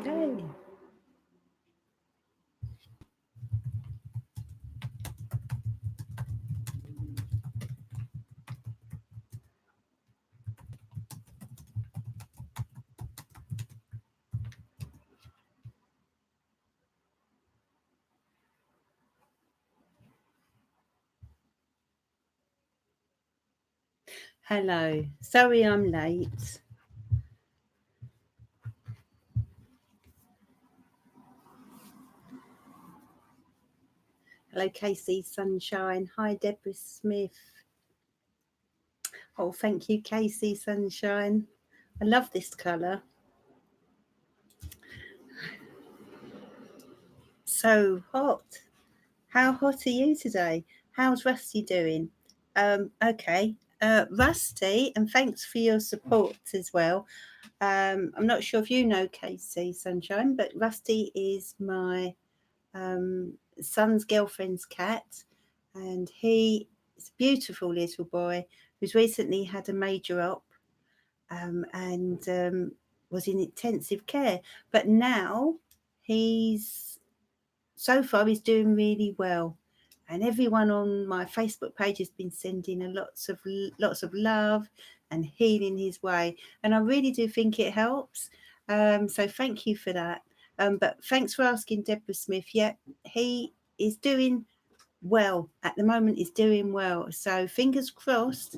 Okay. Hello. Sorry I'm late. Hello, Casey Sunshine. Hi, Deborah Smith. Oh, thank you, Casey Sunshine. I love this colour. So hot. How hot are you today? How's Rusty doing? Okay. Rusty, and thanks for your support as well. I'm not sure if you know Casey Sunshine, but Rusty is my son's girlfriend's cat, and he is a beautiful little boy who's recently had a major op and was in intensive care, but now he's so far he's doing really well, and everyone on my Facebook page has been sending lots of love and healing his way, and I really do think it helps. So thank you for that. But thanks for asking, Deborah Smith. Yeah, he is doing well at the moment. He's doing well. So fingers crossed.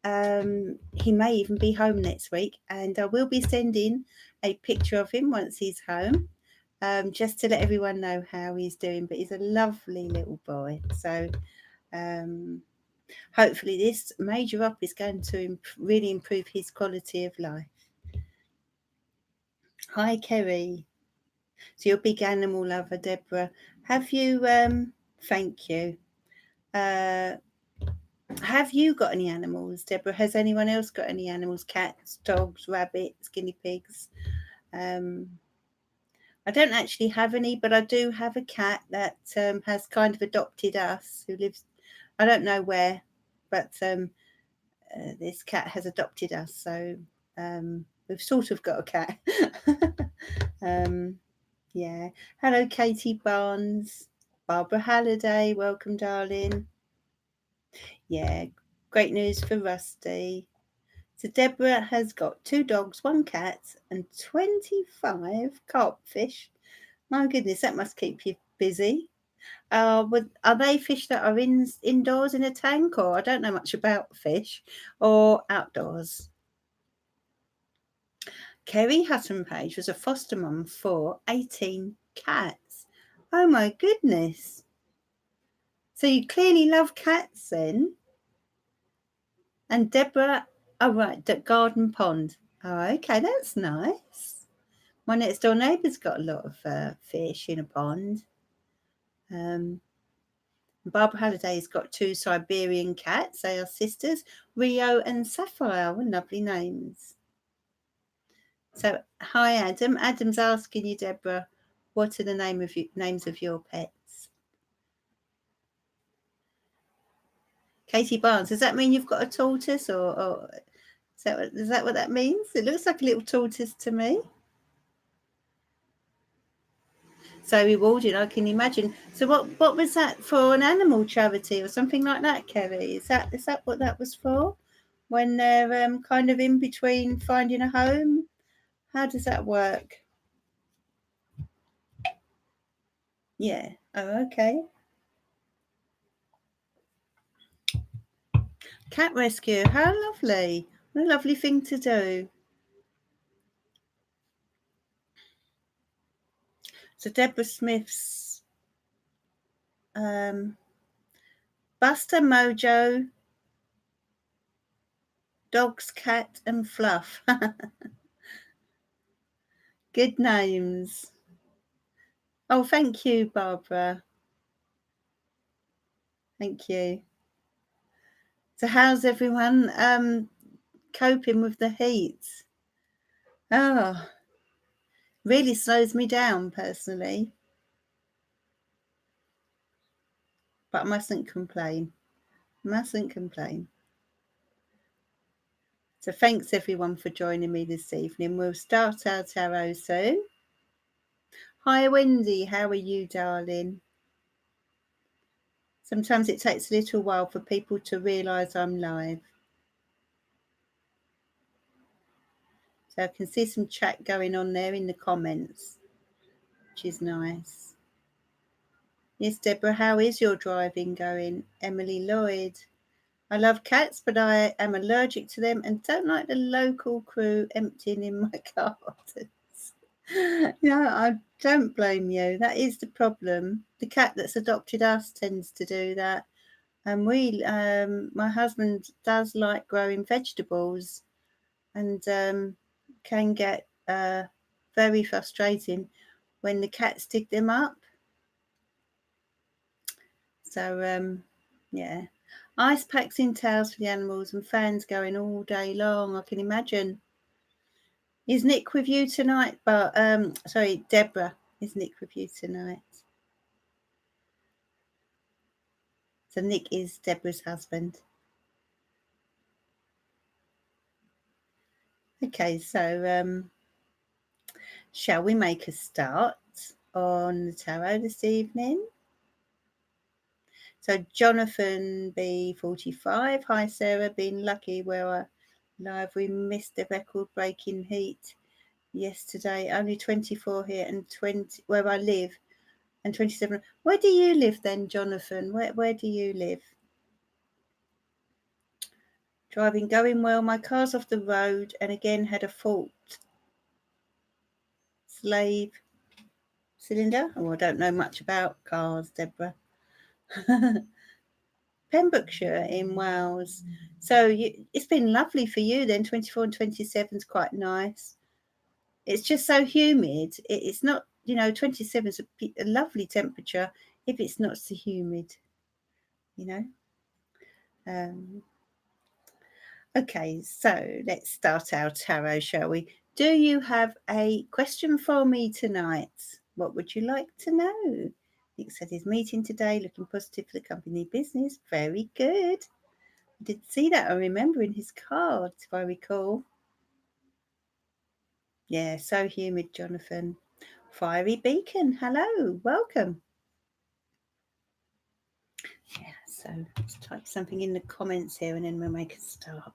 He may even be home next week, and I will be sending a picture of him once he's home, just to let everyone know how he's doing. But he's a lovely little boy. So hopefully this major up is going to really improve his quality of life. Hi, Kerry. So you're a big animal lover, Deborah. Have you? Thank you. Have you got any animals, Deborah? Has anyone else got any animals? Cats, dogs, rabbits, guinea pigs? I don't actually have any, but I do have a cat that has kind of adopted us, who lives, I don't know where, but this cat has adopted us. So we've sort of got a cat. Yeah. Hello, Katie Barnes. Barbara Halliday, welcome, darling. Yeah, great news for Rusty. So Deborah has got 2 dogs, 1 cat, and 25 carp fish. My goodness, that must keep you busy. Are they fish that are indoors in a tank, or I don't know much about fish, or outdoors? Kerry Hutton Page was a foster mum for 18 cats. Oh my goodness. So you clearly love cats then? And Deborah, oh right, at Garden Pond. Oh, okay, that's nice. My next door neighbour's got a lot of fish in a pond. Barbara Halliday's got 2 Siberian cats. They are sisters, Rio and Sapphire. What lovely names. So, hi Adam. Adam's asking you, Deborah, what are the names of your pets? Katie Barnes, does that mean you've got a tortoise, or is that what that means? It looks like a little tortoise to me. So rewarding, I can imagine. So what was that for? An animal charity or something like that, Kerry? Is that what that was for? When they're kind of in between finding a home? How does that work? Yeah. Oh, okay. Cat rescue. How lovely. What a lovely thing to do. So Deborah Smith's Buster, Mojo, Dogs, Cat and Fluff. Good names. Oh, thank you, Barbara. Thank you. So how's everyone coping with the heat? Oh, really slows me down personally. But I mustn't complain. Mustn't complain. So thanks everyone for joining me this evening. We'll start our tarot soon. Hi, Wendy. How are you, darling? Sometimes it takes a little while for people to realise I'm live. So I can see some chat going on there in the comments, which is nice. Yes, Deborah, how is your driving going? Emily Lloyd. I love cats, but I am allergic to them and don't like the local crew emptying in my gardens. Yeah, I don't blame you. That is the problem. The cat that's adopted us tends to do that. And my husband does like growing vegetables and can get very frustrating when the cats dig them up. So, yeah. Ice packs in towels for the animals and fans going all day long, I can imagine. Is Nick with you tonight? Sorry, Deborah. Is Nick with you tonight? So Nick is Deborah's husband. Okay, so shall we make a start on the tarot this evening? So Jonathan B45. Hi Sarah, been lucky where I live. We missed the record-breaking heat yesterday. Only 24 here and 20 where I live, and 27. Where do you live then, Jonathan? Where do you live? Driving going well. My car's off the road and again had a fault. Slave cylinder. Oh, I don't know much about cars, Deborah. Pembrokeshire in Wales. So it's been lovely for you then. 24 and 27 is quite nice. It's just so humid. It's not, 27 is a lovely temperature if it's not so humid, you know. Okay, so let's start our tarot, shall we? Do you have a question for me tonight? What would you like to know? Nick said his meeting today, looking positive for the company business. Very good. I did see that. I remember in his cards, if I recall. Yeah, so humid, Jonathan. Fiery Beacon, hello, welcome. Yeah, so let's type something in the comments here and then we'll make a start.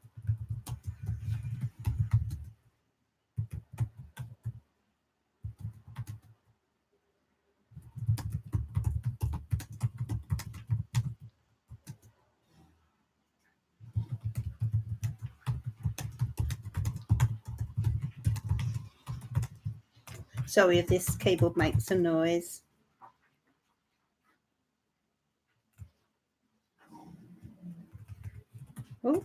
Sorry if this keyboard makes some noise. Oh.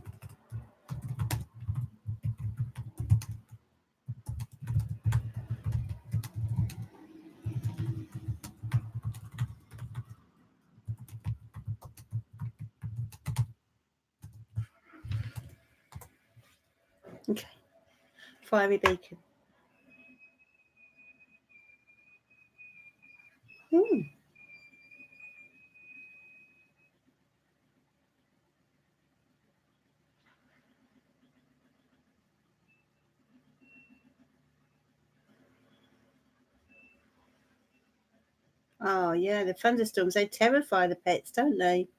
Okay. Fiery Beacon. Oh, yeah, the thunderstorms, they terrify the pets, don't they?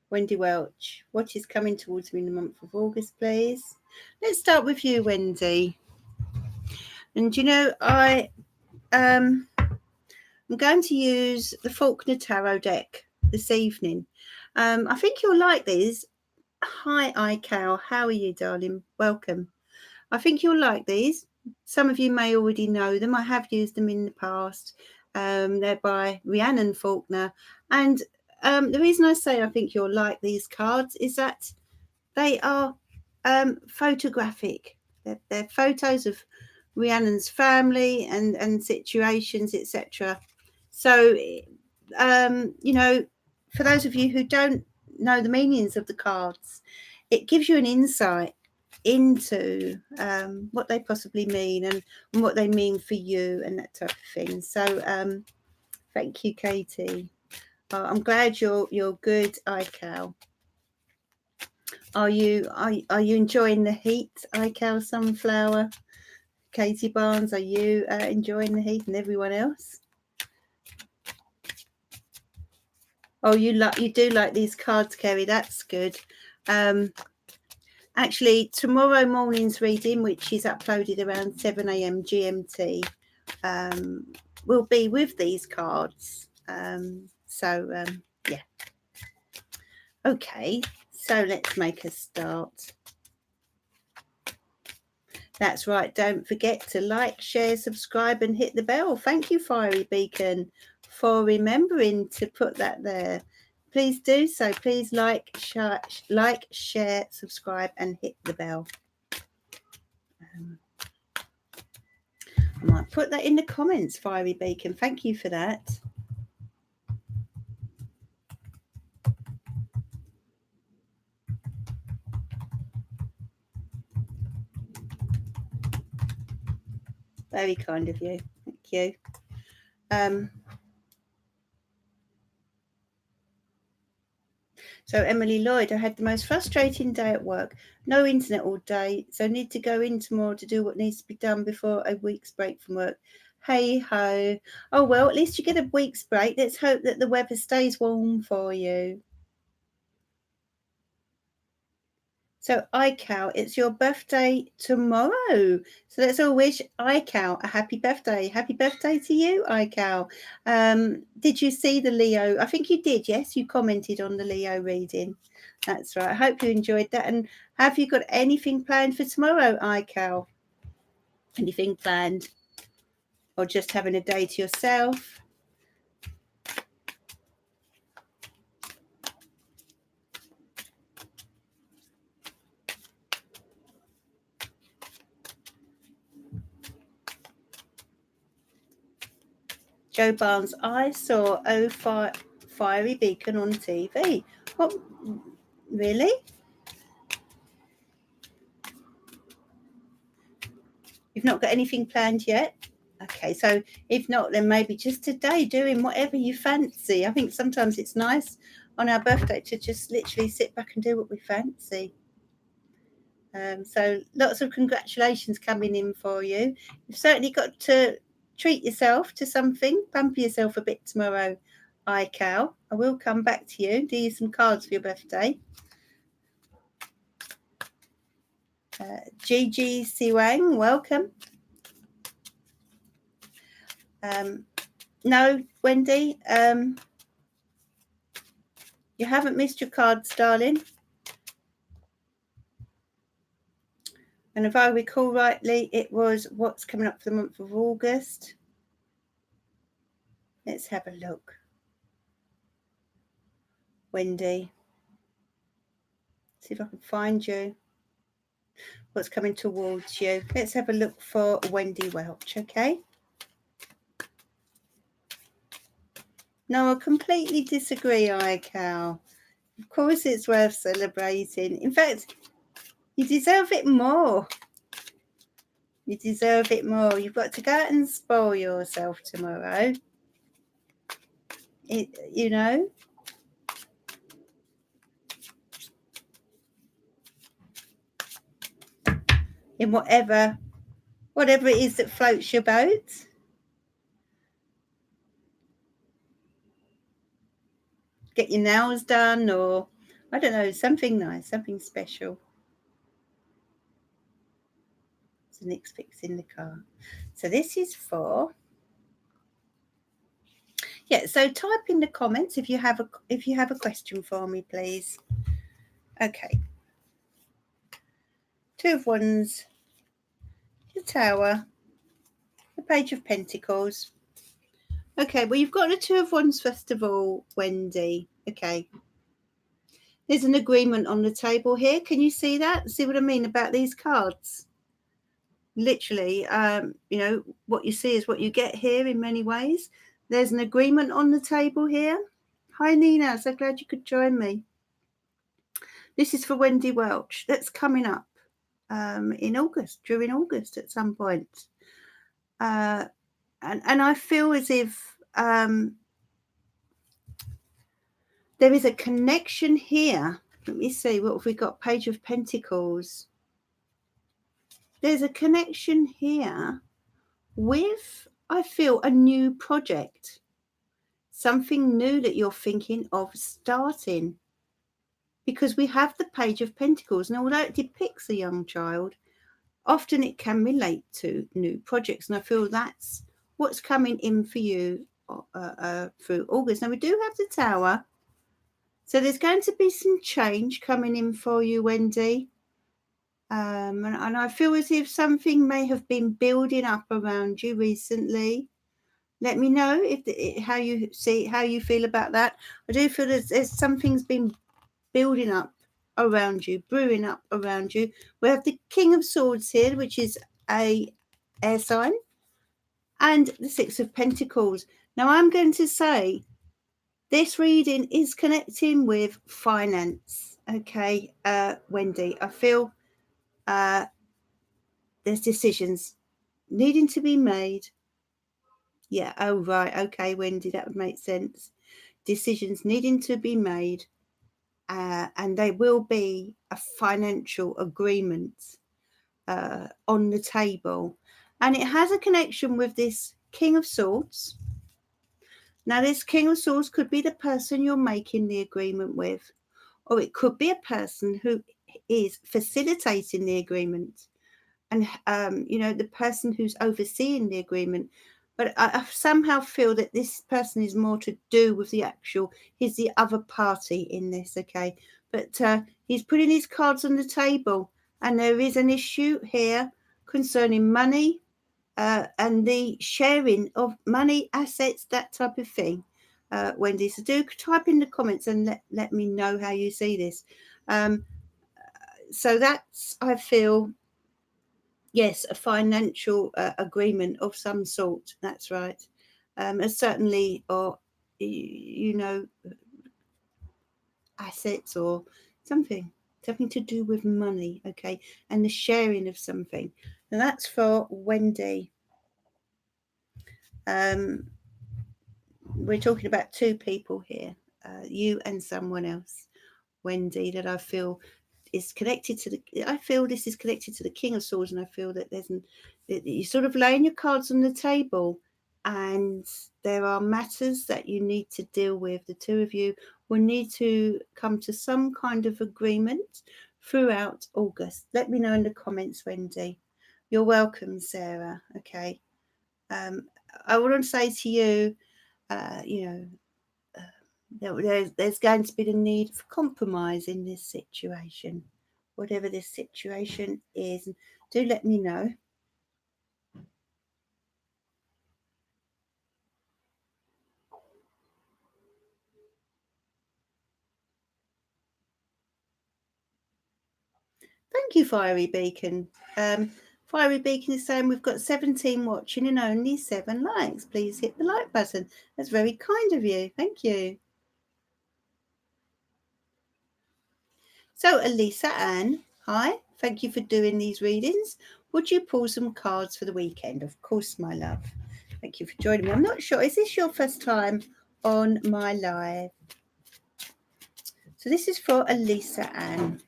Wendy Welch, what is coming towards me in the month of August, please? Let's start with you, Wendy. And I'm going to use the Faulkner Tarot deck this evening. I think you'll like these. Hi, iCal. How are you, darling? Welcome. I think you'll like these. Some of you may already know them. I have used them in the past. They're by Rhiannon Faulkner. And the reason I say I think you'll like these cards is that they are photographic. They're photos of Rhiannon's family and situations, etc. So, for those of you who don't know the meanings of the cards, it gives you an insight into what they possibly mean and what they mean for you and that type of thing. So, thank you, Katie. I'm glad you're good, iCal. Are you enjoying the heat, iCal Sunflower? Katie Barnes, are you enjoying the heat and everyone else? Oh, you do like these cards, Kerry. That's good. Actually, tomorrow morning's reading, which is uploaded around 7 a.m. GMT, will be with these cards. Yeah. Okay, so let's make a start. That's right. Don't forget to like, share, subscribe, and hit the bell. Thank you, Fiery Beacon, for remembering to put that there. Please do so. Please like, share, subscribe, and hit the bell. I might put that in the comments, Fiery Beacon. Thank you for that. Very kind of you. Thank you. So Emily Lloyd, I had the most frustrating day at work. No internet all day, so need to go in tomorrow to do what needs to be done before a week's break from work. Hey ho. Oh well, at least you get a week's break. Let's hope that the weather stays warm for you. So iCal, it's your birthday tomorrow. So let's all wish iCal a happy birthday. Happy birthday to you, iCal. Did you see the Leo? I think you did, yes. You commented on the Leo reading. That's right. I hope you enjoyed that. And have you got anything planned for tomorrow, iCal? Anything planned? Or just having a day to yourself? Joe Barnes, I saw Fiery Beacon on TV. What? Really? You've not got anything planned yet? Okay, so if not, then maybe just today doing whatever you fancy. I think sometimes it's nice on our birthday to just literally sit back and do what we fancy. So lots of congratulations coming in for you. You've certainly got to treat yourself to something, pamper yourself a bit tomorrow, iCal. I will come back to you and do you some cards for your birthday. Gigi Siwang, welcome. No, Wendy, you haven't missed your cards, darling. And if I recall rightly, it was what's coming up for the month of August. Let's have a look. Wendy. See if I can find you. What's coming towards you. Let's have a look for Wendy Welch, okay? No, I completely disagree, iCal. Of course it's worth celebrating. In fact, you deserve it more. You deserve it more. You've got to go out and spoil yourself tomorrow. You know? In whatever it is that floats your boat. Get your nails done, or I don't know, something nice, something special. So Nick's fixing the car. So this is for, yeah, so type in the comments if you have a question for me, please. Okay. Two of Wands, the Tower, the Page of Pentacles. Okay, well, you've got the Two of Wands first of all, Wendy. Okay. There's an agreement on the table here. Can you see that? See what I mean about these cards? Literally, you know, what you see is what you get here in many ways. There's an agreement on the table here. Hi, Nina. So glad you could join me. This is for Wendy Welch. That's coming up in August, during August at some point. And I feel as if there is a connection here. Let me see, what have we got? Page of Pentacles. There's a connection here with, I feel, a new project. something new that you're thinking of starting. Because we have the Page of Pentacles, and although it depicts a young child, often it can relate to new projects. And I feel that's what's coming in for you through August. Now, we do have the Tower. So there's going to be some change coming in for you, Wendy. And I feel as if something may have been building up around you recently. Let me know how you feel about that. I do feel there's something's been building up around you, brewing up around you. We have the King of Swords here, which is a air sign, and the Six of Pentacles. Now, I'm going to say this reading is connecting with finance. Okay, Wendy, I feel there's decisions needing to be made. Yeah, oh, right. Okay, Wendy, that would make sense. Decisions needing to be made, and there will be a financial agreement on the table. And it has a connection with this King of Swords. Now, this King of Swords could be the person you're making the agreement with, or it could be a person who is facilitating the agreement, and the person who's overseeing the agreement. But I somehow feel that this person is more to do with he's the other party in this, okay? But he's putting his cards on the table, and there is an issue here concerning money and the sharing of money, assets, that type of thing. Wendy, so do type in the comments and let me know how you see this. So that's, I feel, yes, a financial agreement of some sort. That's right. Certainly, or assets or something to do with money, okay, and the sharing of something. And that's for Wendy. We're talking about two people here, you and someone else, Wendy, that I feel is connected to I feel this is connected to the King of Swords, and I feel that you're sort of laying your cards on the table, and there are matters that you need to deal with. The two of you will need to come to some kind of agreement throughout August. Let me know in the comments, Wendy. You're welcome, Sarah. Okay. I want to say to you, there's going to be the need for compromise in this situation, whatever this situation is. Do let me know. Thank you, Fiery Beacon. Fiery Beacon is saying we've got 17 watching and only 7 likes. Please hit the like button. That's very kind of you. Thank you. So, Elisa Ann, hi. Thank you for doing these readings. Would you pull some cards for the weekend? Of course, my love. Thank you for joining me. I'm not sure. Is this your first time on my live? So this is for Elisa Ann.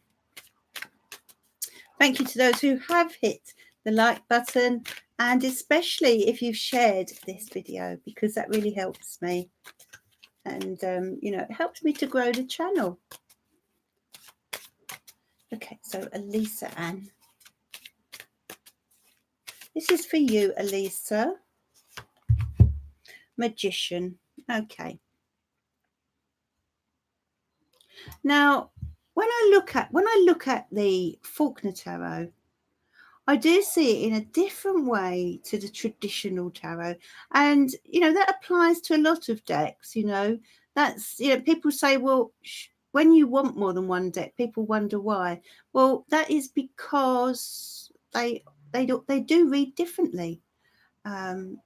Thank you to those who have hit the like button, and especially if you've shared this video, because that really helps me. And, it helps me to grow the channel. Okay, so Elisa Ann. This is for you, Elisa. Magician. Okay. Now, when I look at the Faulkner Tarot, I do see it in a different way to the traditional tarot. And, that applies to a lot of decks, That's, people say, well, when you want more than one deck, people wonder why. Well, that is because they do read differently. And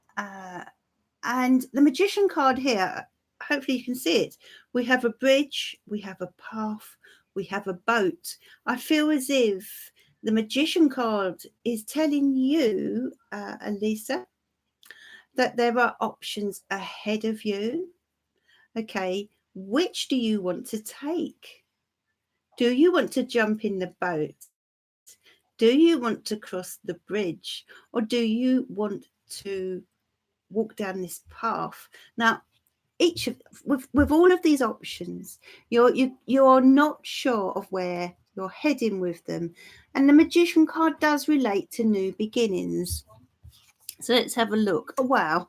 the Magician card here, hopefully you can see it. We have a bridge, we have a path, we have a boat. I feel as if the Magician card is telling you, Elisa, that there are options ahead of you. Okay, which do you want to take? Do you want to jump in the boat? Do you want to cross the bridge? Or do you want to walk down this path? Now, each of with all of these options, you're not sure of where you're heading with them. And the Magician card does relate to new beginnings. So let's have a look. Oh, wow.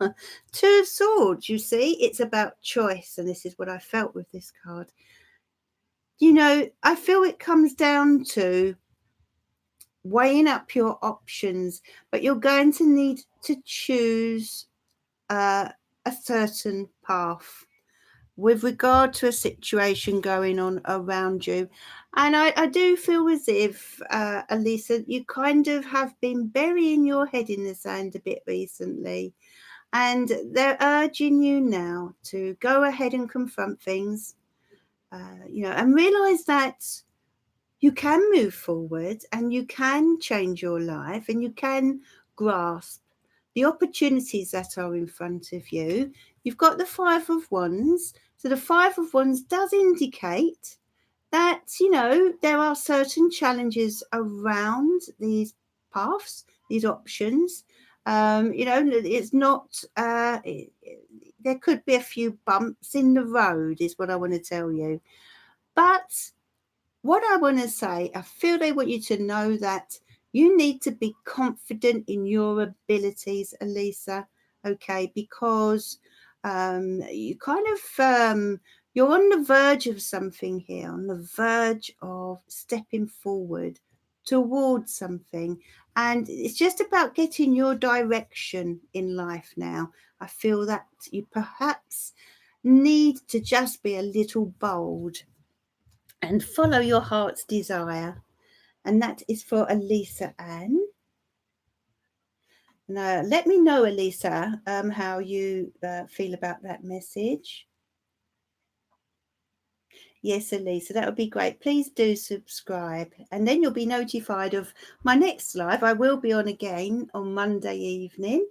Two of Swords, you see, it's about choice. And this is what I felt with this card. You know, I feel it comes down to weighing up your options, but you're going to need to choose a certain path with regard to a situation going on around you. And I do feel as if, Elisa, you kind of have been burying your head in the sand a bit recently. And they're urging you now to go ahead and confront things, and realize that you can move forward and you can change your life and you can grasp the opportunities that are in front of you. You've got the Five of Wands. So the Five of Wands does indicate that, there are certain challenges around these paths, these options. It's not, there could be a few bumps in the road, is what I want to tell you. But what I want to say, I feel they want you to know that you need to be confident in your abilities, Elisa, okay? Because you kind of, you're on the verge of something here, on the verge of stepping forward towards something. And it's just about getting your direction in life now. I feel that you perhaps need to just be a little bold and follow your heart's desire. And that is for Elisa Ann. Now, let me know, Elisa, how you feel about that message. Yes, Elisa, that would be great. Please do subscribe, and then you'll be notified of my next live. I will be on again on Monday evening.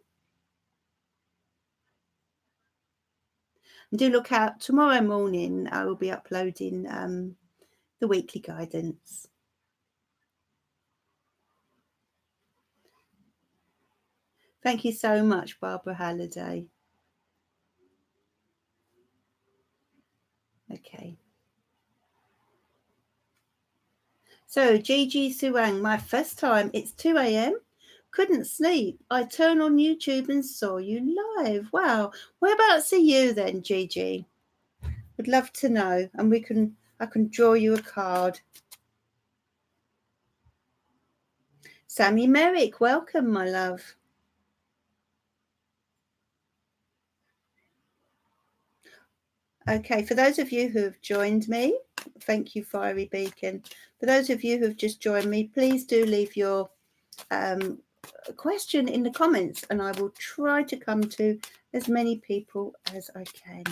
And do look out, tomorrow morning I will be uploading the weekly guidance. Thank you so much, Barbara Halliday. Okay. So, Gigi Suwang, my first time, it's 2 a.m. Couldn't sleep. I turned on YouTube and saw you live. Wow. Whereabouts are you then, Gigi? Would love to know. And I can draw you a card. Sammy Merrick, welcome, my love. Okay, for those of you who have joined me, thank you, Fiery Beacon. For those of you who have just joined me, please do leave your question in the comments and I will try to come to as many people as I can.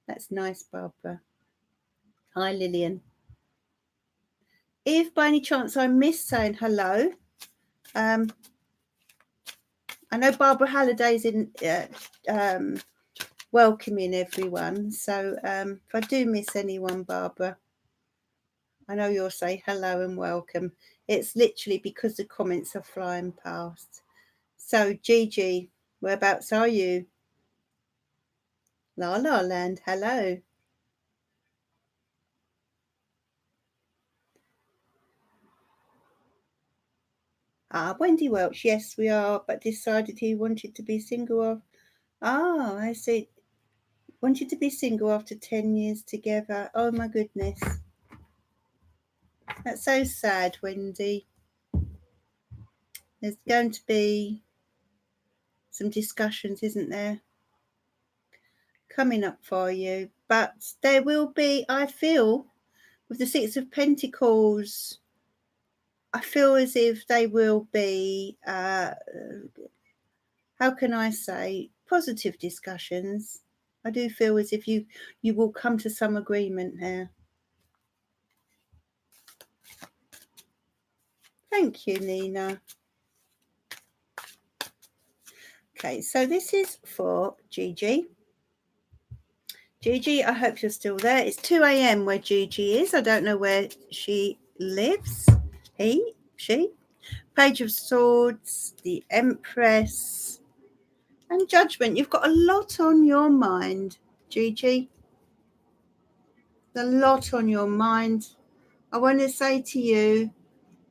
That's nice, Barbara. Hi, Lillian. If by any chance I missed saying hello, I know Barbara Halliday's in welcoming everyone. So if I do miss anyone, Barbara, I know you'll say hello and welcome. It's literally because the comments are flying past. So, Gigi, whereabouts are you? La La Land, hello. Wendy Welch, yes, we are, but decided he wanted to be single. I see. Wanted to be single after 10 years together. Oh, my goodness. That's so sad, Wendy. There's going to be some discussions, isn't there, coming up for you. But there will be, I feel, with the Six of Pentacles, I feel as if they will be, how can I say, positive discussions. I do feel as if you will come to some agreement here. Thank you, Nina. Okay, so this is for Gigi. Gigi, I hope you're still there. It's 2 a.m. where Gigi is. I don't know where she lives. She. Page of Swords, the Empress, and Judgment. You've got a lot on your mind. Gigi? A lot on your mind. I want to say to you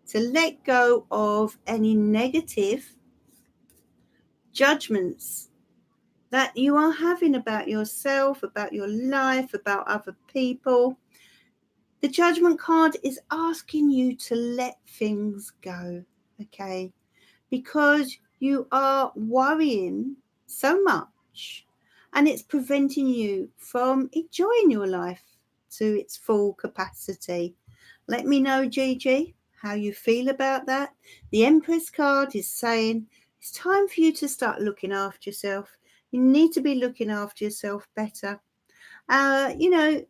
to let go of any negative judgments that you are having about yourself, about your life, about other people. The judgment card is asking you to let things go, okay? Because you are worrying so much and it's preventing you from enjoying your life to its full capacity. Let me know, Gigi, how you feel about that. The Empress card is saying it's time for you to start looking after yourself. You need to be looking after yourself better. You know,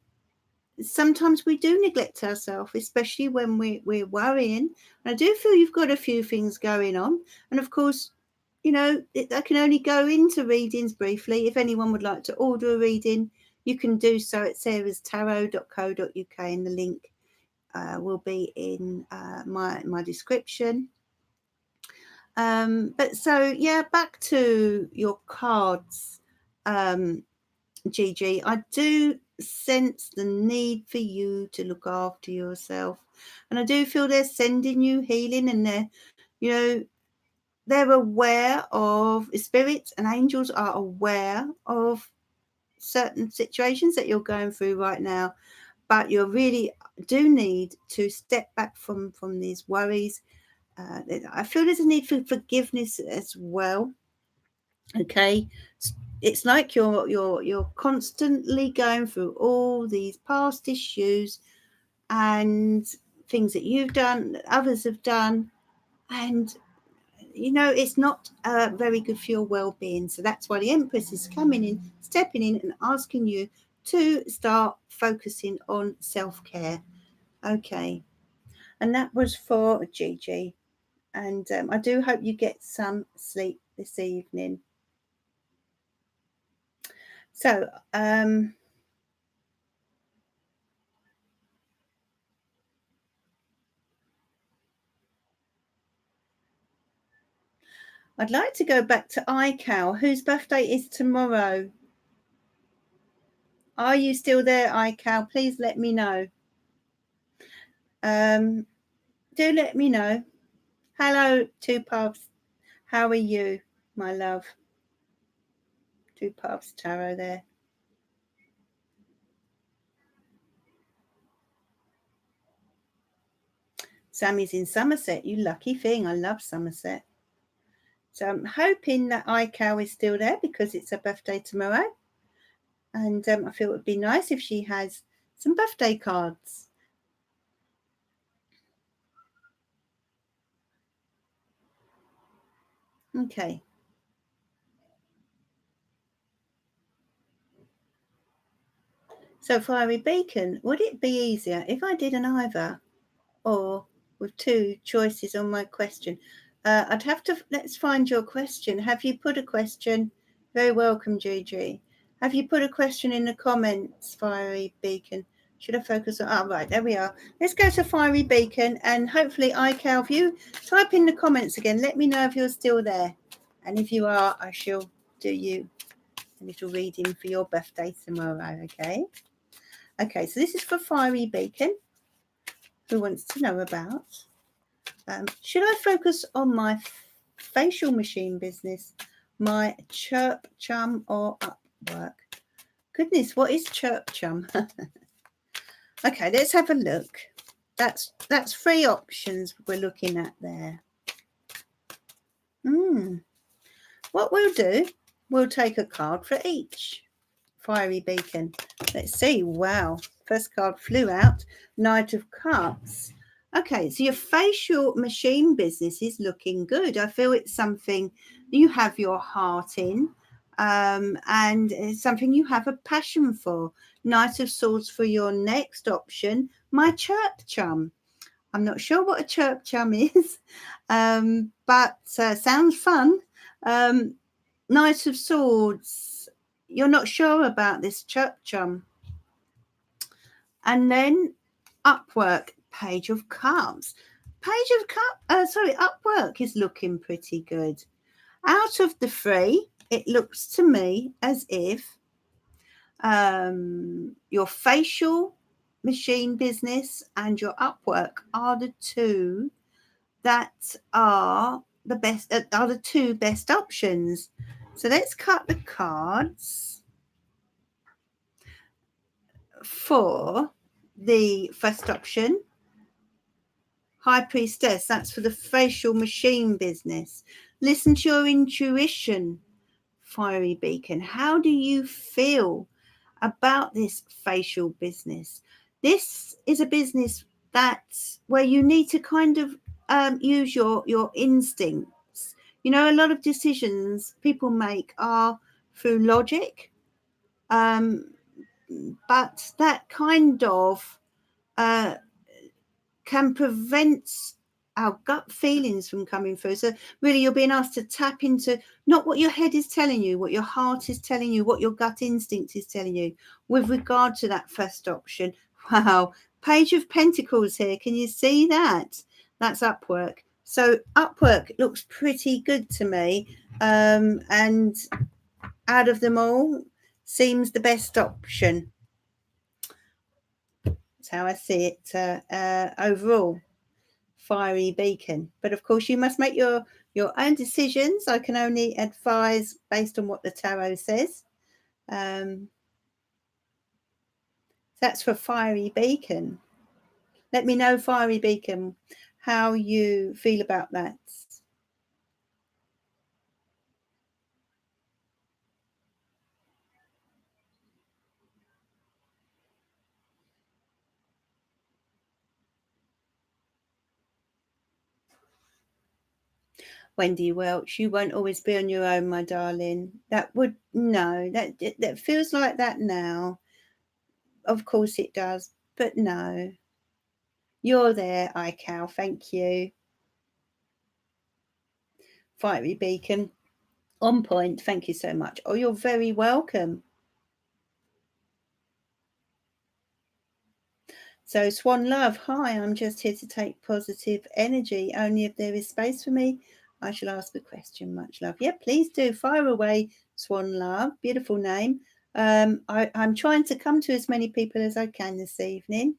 sometimes we do neglect ourselves, especially when we're worrying. I do feel you've got a few things going on. And of course, you know, I can only go into readings briefly. If anyone would like to order a reading, you can do so at sarahstarot.co.uk, and the link will be in my description. But so, yeah, back to your cards, Gigi. I do sense the need for you to look after yourself, and I do feel they're sending you healing, and they're aware of spirits, and angels are aware of certain situations that you're going through right now, but you really do need to step back from these worries. I feel there's a need for forgiveness as well. Okay, it's like you're constantly going through all these past issues and things that you've done, that others have done, and you know it's not very good for your well-being. So that's why the Empress is coming in, stepping in, and asking you to start focusing on self-care. Okay, and that was for Gigi, and I do hope you get some sleep this evening. So I'd like to go back to iCal, whose birthday is tomorrow. Are you still there, iCal? Please let me know. Do let me know. Hello, Two Paths. How are you, my love? Two Paths Tarot there. Sammy's in Somerset. You lucky thing. I love Somerset. So I'm hoping that iCal is still there because it's her birthday tomorrow. And I feel it would be nice if she has some birthday cards. Okay. So Fiery Beacon, would it be easier if I did an either or with two choices on my question? I'd have to, let's find your question. Have you put a question? Very welcome, Gigi. Have you put a question in the comments, Fiery Beacon? Should I focus on, right, there we are. Let's go to Fiery Beacon, and hopefully iCal, if you type in the comments again, let me know if you're still there. And if you are, I shall do you a little reading for your birthday tomorrow, okay? Okay, so this is for Fiery Beacon, who wants to know about, should I focus on my facial machine business, my Chirp Chum, or Upwork? Goodness, what is Chirp Chum? Okay, let's have a look. That's 3 options we're looking at there. What we'll do, we'll take a card for each. Fiery Beacon. Let's see. Wow. First card flew out. Knight of Cups. Okay, so your facial machine business is looking good. I feel it's something you have your heart in, and it's something you have a passion for. Knight of Swords for your next option. My Chirp Chum. I'm not sure what a Chirp Chum is, but sounds fun. Knight of Swords. You're not sure about this Chirp Chum. And then Upwork, Page of Cups. Upwork is looking pretty good. Out of the 3, it looks to me as if Your facial machine business and your Upwork are the two that are the best, are the two best options. So let's cut the cards for the first option. High Priestess, that's for the facial machine business. Listen to your intuition, Fiery Beacon. How do you feel about this facial business? This is a business that's where you need to kind of use your instincts. You know, a lot of decisions people make are through logic, but that kind of can prevent our gut feelings from coming through. So really you're being asked to tap into not what your head is telling you, what your heart is telling you, what your gut instinct is telling you with regard to that first option. Wow, Page of Pentacles here. Can you see that? That's Upwork. So Upwork looks pretty good to me, and out of them all seems the best option. That's how I see it overall. Fiery Beacon. But of course, you must make your own decisions. I can only advise based on what the tarot says. That's for Fiery Beacon. Let me know, Fiery Beacon, how you feel about that. Wendy Welch, you won't always be on your own, my darling. That would, no, that feels like that now. Of course it does, but no. You're there, iCal, thank you. Fiery Beacon, on point, thank you so much. Oh, you're very welcome. So Swan Love, hi, I'm just here to take positive energy. Only if there is space for me, I shall ask a question. Much love. Yeah, please do. Fire away, Swan Love. Beautiful name. I'm trying to come to as many people as I can this evening.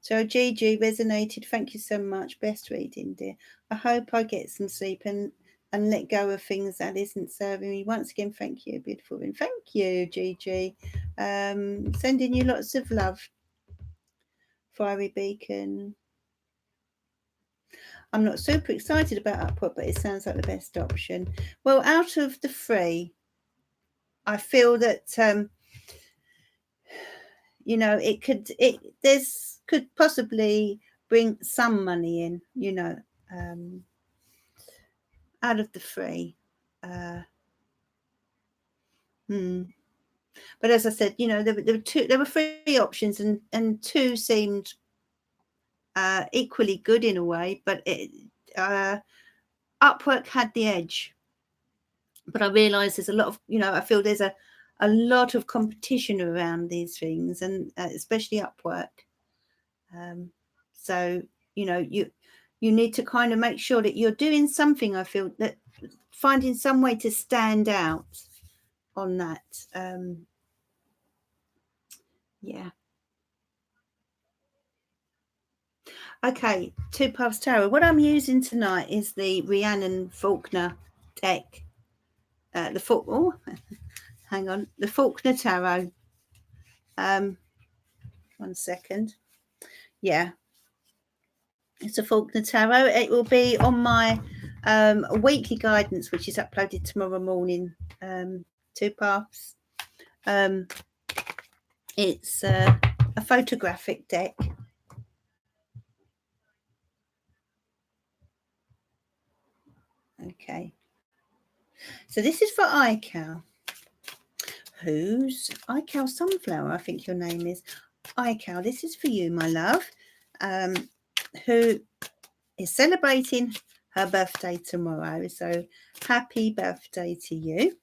So Gigi resonated. Thank you so much. Best reading, dear. I hope I get some sleep and let go of things that isn't serving me. Once again, thank you, beautiful. And thank you, Gigi. Sending you lots of love. Fiery Beacon. I'm not super excited about Upwork, but it sounds like the best option. Well, out of the three, I feel that you know, this could possibly bring some money in, you know, out of the three. But as I said, you know, there were three options, and two seemed equally good in a way, but Upwork had the edge. But I realise there's a lot of, you know, I feel there's a lot of competition around these things, and especially Upwork. So, you know, you need to kind of make sure that you're doing something, I feel, that finding some way to stand out on that. Yeah. Okay, Two Paths Tarot. What I'm using tonight is the Rhiannon Faulkner deck. The Faulkner Tarot. One second. Yeah, it's a Faulkner Tarot. It will be on my weekly guidance, which is uploaded tomorrow morning. Two Paths. It's a photographic deck. Okay. So this is for iCal. Who's iCal Sunflower? I think your name is. iCal, this is for you, my love, who is celebrating her birthday tomorrow. So happy birthday to you.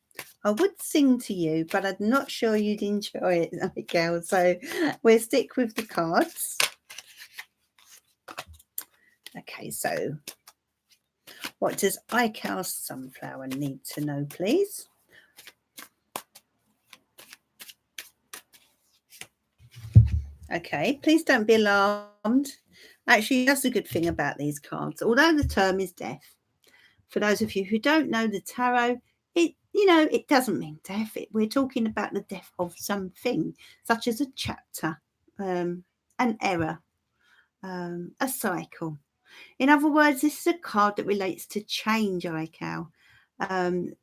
I would sing to you, but I'm not sure you'd enjoy it, iCal. So we'll stick with the cards. Okay, so What does iCal Sunflower need to know, please? Okay, please don't be alarmed. Actually, that's a good thing about these cards. Although the term is death, for those of you who don't know the tarot, it doesn't mean death. We're talking about the death of something, such as a chapter, an error, a cycle. In other words, this is a card that relates to change, iCal. And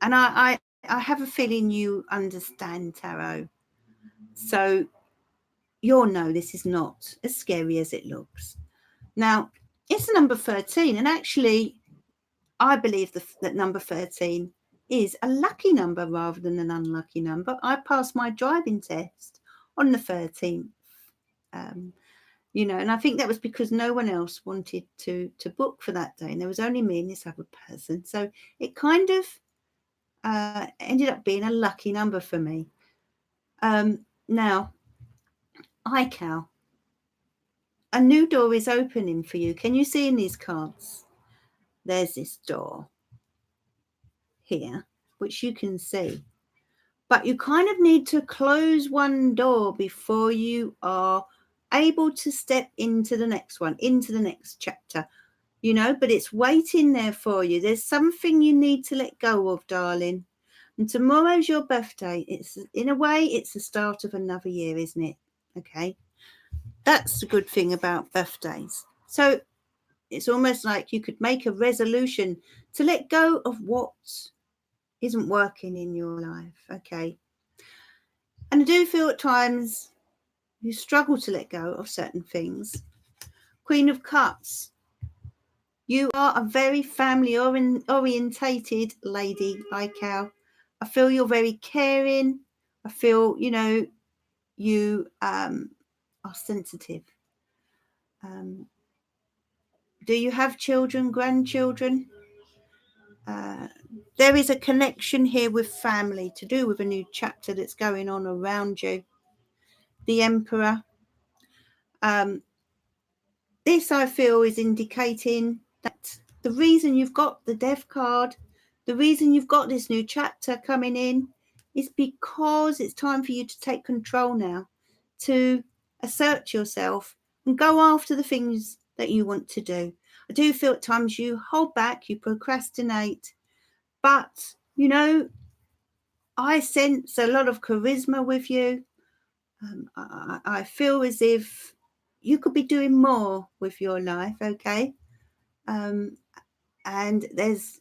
I have a feeling you understand tarot. So you'll know this is not as scary as it looks. Now, it's number 13, and actually, I believe that number 13 is a lucky number rather than an unlucky number. I passed my driving test on the 13th, and I think that was because no one else wanted to book for that day, and there was only me and this other person. So it kind of ended up being a lucky number for me. Now, iCal, a new door is opening for you. Can you see in these cards? There's this door here, which you can see. But you kind of need to close one door before you are able to step into the next one, into the next chapter, but it's waiting there for you. There's something you need to let go of, darling. And tomorrow's your birthday. It's, in a way, it's the start of another year, isn't it? Okay. That's the good thing about birthdays. So it's almost like you could make a resolution to let go of what isn't working in your life. Okay. And I do feel at times you struggle to let go of certain things. Queen of Cups. You are a very family orientated lady, iCal. I feel you're very caring. I feel, you are sensitive. Do you have children, grandchildren? There is a connection here with family to do with a new chapter that's going on around you. The Emperor. This, I feel, is indicating that the reason you've got the Death card, the reason you've got this new chapter coming in, is because it's time for you to take control now, to assert yourself and go after the things that you want to do. I do feel at times you hold back, you procrastinate, but, I sense a lot of charisma with you. I feel as if you could be doing more with your life, okay? And there's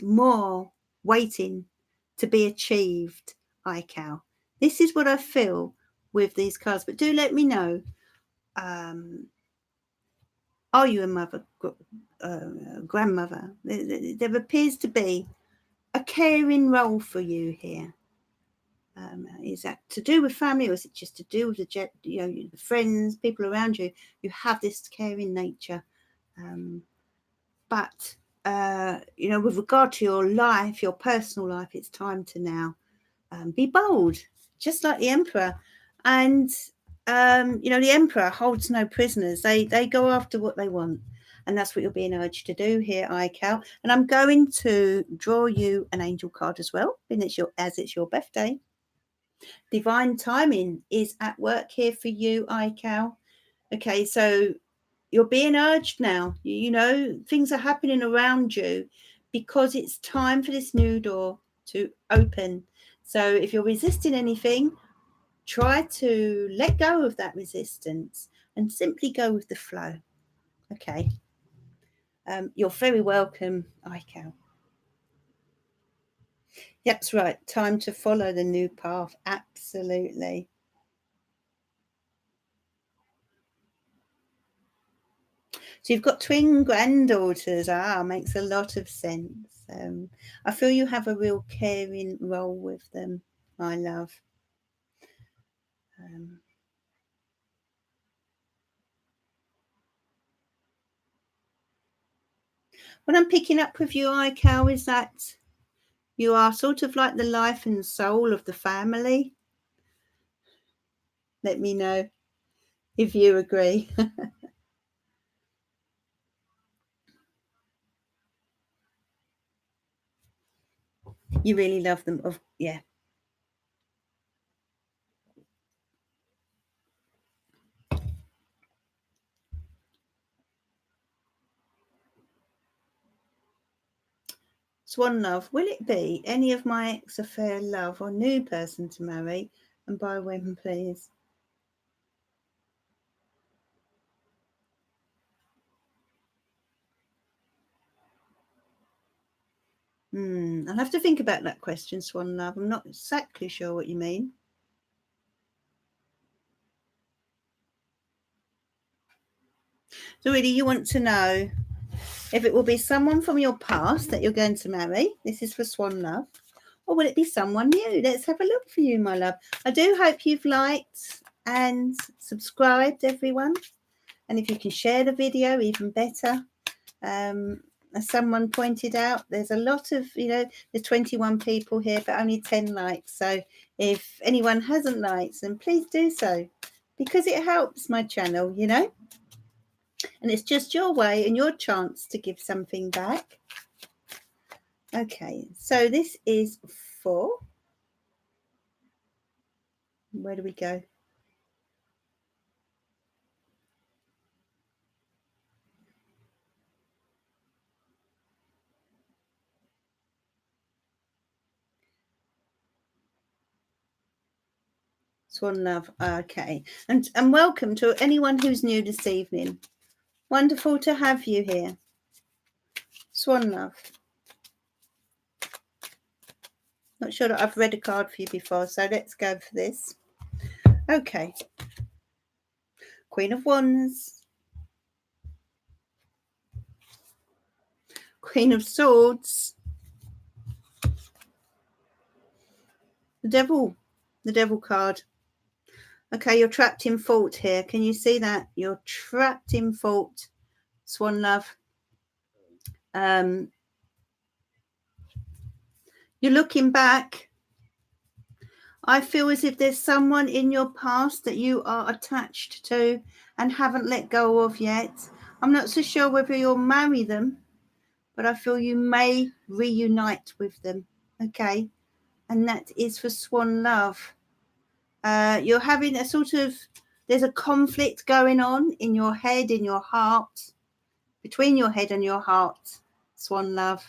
more waiting to be achieved, iCal. This is what I feel with these cards, but do let me know. Are you a mother, grandmother? There appears to be a caring role for you here. Is that to do with family, or is it just to do with the friends, people around you? You have this caring nature, but with regard to your life, your personal life, it's time to now be bold, just like the Emperor. And the Emperor holds no prisoners. They go after what they want, and that's what you're being urged to do here, iCal. And I'm going to draw you an angel card as well, as it's your birthday. Divine timing is at work here for you, iCal. Okay, so you're being urged now. Things are happening around you because it's time for this new door to open. So if you're resisting anything, try to let go of that resistance and simply go with the flow. Okay. You're very welcome, iCal. That's right. Time to follow the new path. Absolutely. So you've got twin granddaughters. Makes a lot of sense. I feel you have a real caring role with them, my love. What I'm picking up with you, iCal, is that you are sort of like the life and soul of the family. Let me know if you agree. You really love them. Yeah. Swan Love, will it be any of my ex-affair love or new person to marry? And by when, please? I'll have to think about that question, Swan Love. I'm not exactly sure what you mean. So really, you want to know if it will be someone from your past that you're going to marry. This is for Swan Love. Or will it be someone new? Let's have a look for you, my love. I do hope you've liked and subscribed, everyone. And if you can share the video, even better. As someone pointed out, there's a lot of, there's 21 people here, but only 10 likes. So if anyone hasn't liked, then please do so, because it helps my channel, and it's just your way and your chance to give something back. Okay, so this is for, where do we go? Swan Love. Okay, and welcome to anyone who's new this evening. Wonderful to have you here. Swan Love. Not sure that I've read a card for you before, so let's go for this. Okay. Queen of Wands. Queen of Swords. The Devil card. Okay, you're trapped in fault here. Can you see that? You're trapped in fault, Swan Love. You're looking back. I feel as if there's someone in your past that you are attached to and haven't let go of yet. I'm not so sure whether you'll marry them, but I feel you may reunite with them. Okay, and that is for Swan Love. You're having a sort of, there's a conflict going on in your head, in your heart, between your head and your heart, Swan Love.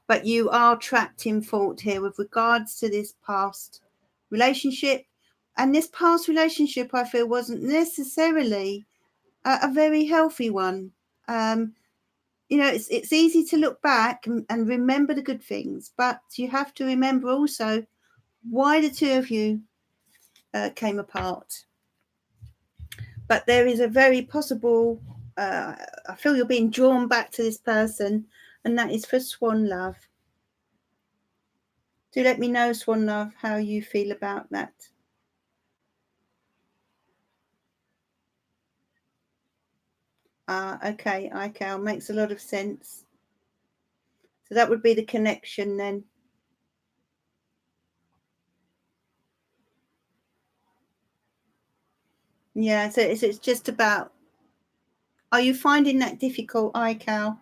But you are trapped in fault here with regards to this past relationship. And this past relationship, I feel, wasn't necessarily a very healthy one. It's easy to look back and remember the good things, but you have to remember also why the two of you came apart. But there is a very possible, I feel you're being drawn back to this person, and that is for Swan Love. Do let me know, Swan Love, how you feel about that. Okay, Ical, makes a lot of sense. So that would be the connection then. Yeah, so it's just about, are you finding that difficult, Ical?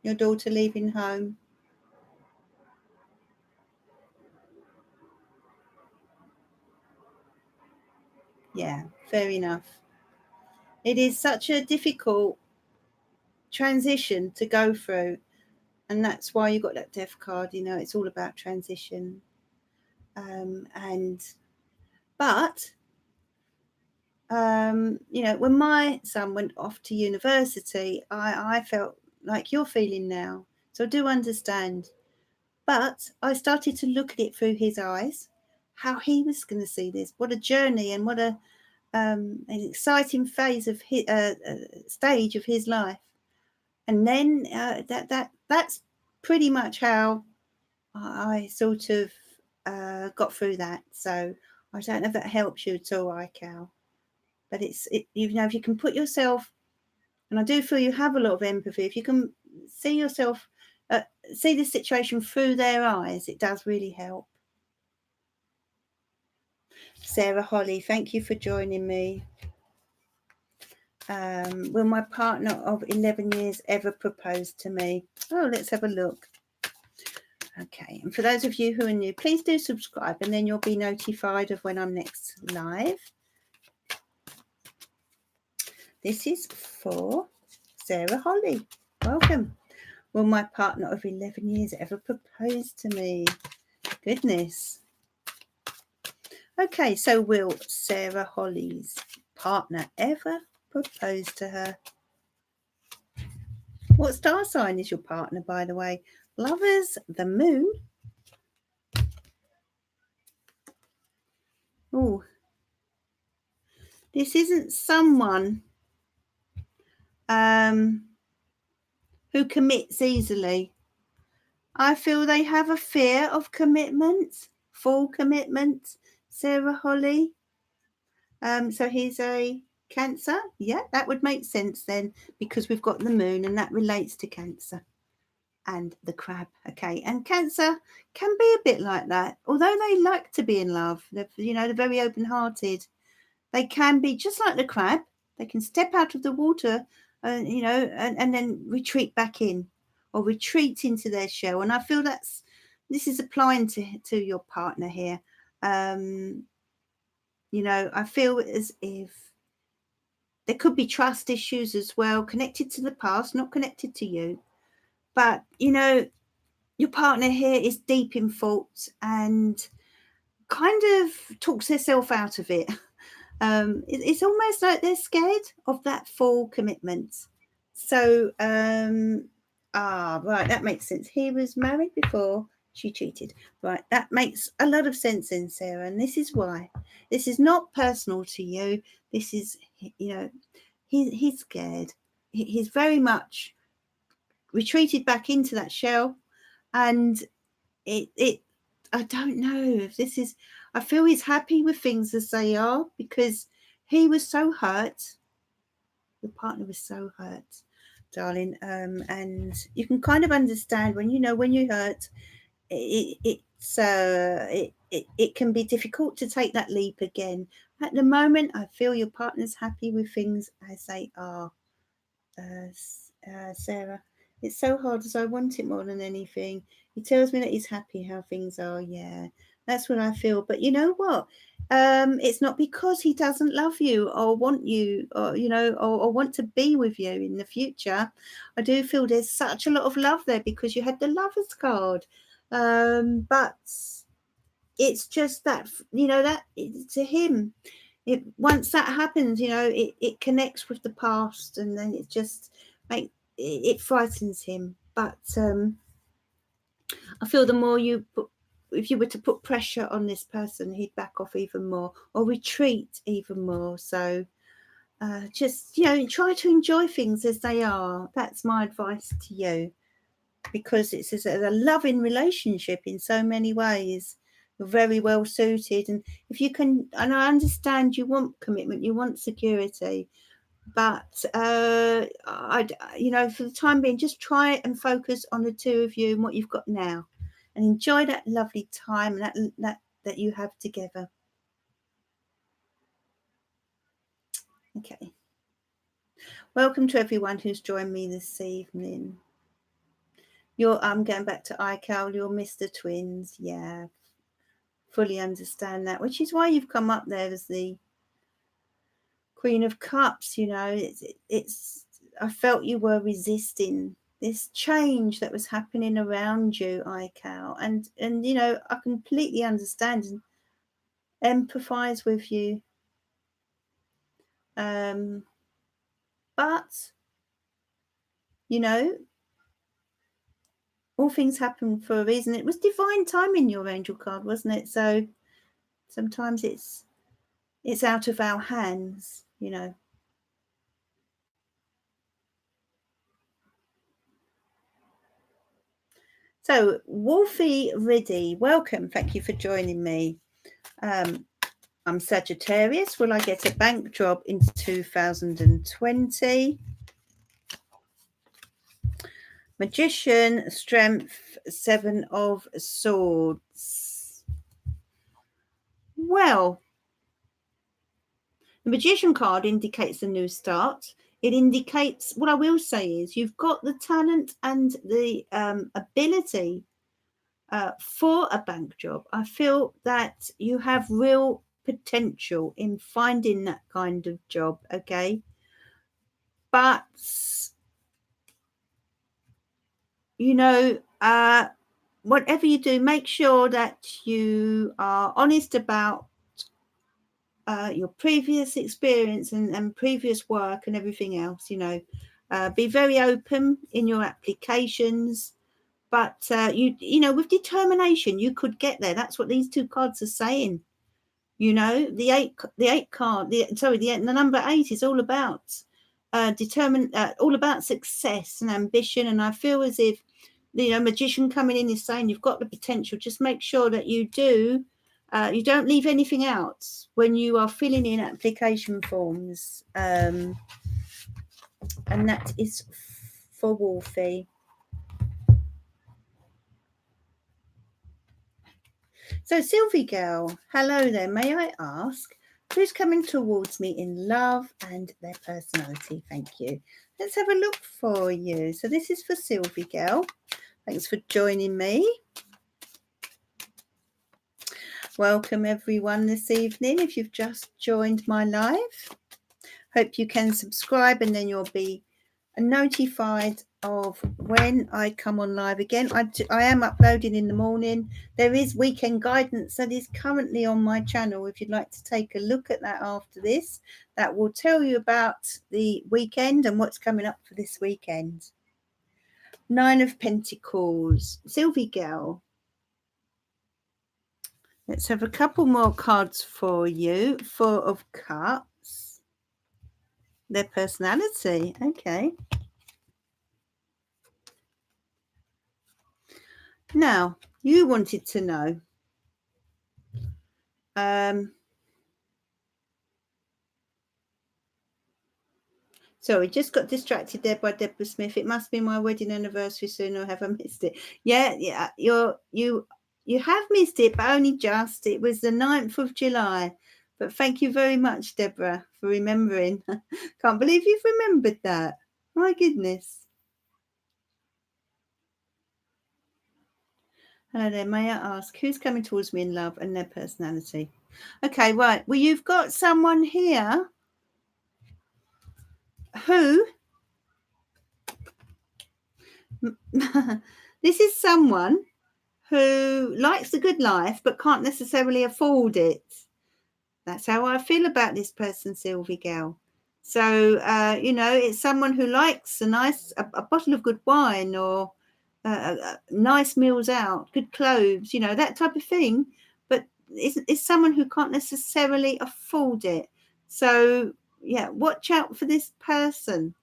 Your daughter leaving home? Yeah, fair enough. It is such a difficult transition to go through, and that's why you got that death card. It's all about transition. But when my son went off to university, I felt like you're feeling now. So I do understand. But I started to look at it through his eyes, how he was going to see this. What a journey, and what an exciting phase of his stage of his life. And then that's pretty much how I sort of got through that. So I don't know if that helps you at all, Ical. But if you can put yourself, and I do feel you have a lot of empathy, if you can see yourself, see this situation through their eyes, it does really help. Sarah Holly, thank you for joining me. Will my partner of 11 years ever propose to me? Oh, let's have a look. Okay, and for those of you who are new, please do subscribe and then you'll be notified of when I'm next live. This is for Sarah Holly. Welcome. Will my partner of 11 years ever propose to me? Goodness. Okay, so will Sarah Holly's partner ever propose to her? What star sign is your partner, by the way? Lovers, the moon. Oh, this isn't someone who commits easily. I feel they have a fear of commitment, full commitment. Sarah Holly. So he's a Cancer. Yeah, that would make sense then, because we've got the moon and that relates to Cancer and the crab. Okay, and Cancer can be a bit like that. Although they like to be in love, they're very open-hearted. They can be just like the crab. They can step out of the water, and then retreat back in, or retreat into their shell. And I feel this is applying to your partner here. I feel as if there could be trust issues as well, connected to the past, not connected to you. But, your partner here is deep in fault and kind of talks herself out of it. It's almost like they're scared of that full commitment. So, right, that makes sense. He was married before she cheated. Right, that makes a lot of sense then, Sarah. And this is why. This is not personal to you. This is, he's scared. He's very much retreated back into that shell. And I don't know if this is, I feel he's happy with things as they are because he was so hurt. The partner was so hurt, darling. And you can kind of understand when you hurt, it can be difficult to take that leap again. At the moment, I feel your partner's happy with things as they are. Sarah, it's so hard as I want it more than anything. He tells me that he's happy how things are. Yeah, that's what I feel. But you know what? It's not because he doesn't love you or want you or want to be with you in the future. I do feel there's such a lot of love there because you had the Lovers card. But it's just that, that to him, once that happens, it connects with the past, and then it just it frightens him. But I feel the more if you were to put pressure on this person, he'd back off even more or retreat even more. So just try to enjoy things as they are. That's my advice to you, because it's a loving relationship in so many ways. You're very well suited, and if you can, and I understand you want commitment, you want security, but for the time being, just try and focus on the two of you and what you've got now, and enjoy that lovely time that you have together. Okay, welcome to everyone who's joined me this evening. I'm going back to iCal, you're Mr. Twins. Yeah, fully understand that, which is why you've come up there as the Queen of Cups. It's I felt you were resisting this change that was happening around you, iCal, and I completely understand and empathize with you. But all things happen for a reason. It was divine timing, your angel card, wasn't it? So sometimes it's out of our hands, So, Wolfie Riddy, welcome. Thank you for joining me. I'm Sagittarius. Will I get a bank job in 2020? Magician, Strength, Seven of Swords. Well, the Magician card indicates a new start. It indicates, what I will say is, you've got the talent and the ability for a bank job. I feel that you have real potential in finding that kind of job, okay? But, you know, whatever you do, make sure that you are honest about your previous experience and previous work and everything else, you know. Be very open in your applications, but you know, with determination, you could get there. That's what these two cards are saying. You know, the number 8 is all about all about success and ambition. And I feel as if, you know, Magician coming in is saying you've got the potential. Just make sure that you do. You don't leave anything out when you are filling in application forms. And that is for Wolfie. So, Sylvie girl, hello there. May I ask who's coming towards me in love and their personality? Thank you. Let's have a look for you. So, this is for Sylvie girl. Thanks for joining me. Welcome everyone this evening. If you've just joined my live, hope you can subscribe and then you'll be notified of when I come on live again. I am uploading in the morning. There is weekend guidance that is currently on my channel. If you'd like to take a look at that after this, that will tell you about the weekend and what's coming up for this weekend. 9 of Pentacles, Sylvie girl. Let's have a couple more cards for you. 4 of Cups. Their personality. Okay. Now, you wanted to know. Sorry, just got distracted there by Deborah Smith. It must be my wedding anniversary soon, or have I missed it? Yeah, you have missed it, but only just. It was the 9th of July. But thank you very much, Deborah, for remembering. Can't believe you've remembered that. My goodness. Hello there. May I ask who's coming towards me in love and their personality? Okay, right. Well, you've got someone here who this is someone who likes a good life but can't necessarily afford it. That's how I feel about this person, Sylvie girl. So, you know, it's someone who likes a bottle of good wine or nice meals out, good clothes, you know, that type of thing. But it's someone who can't necessarily afford it. So, yeah, watch out for this person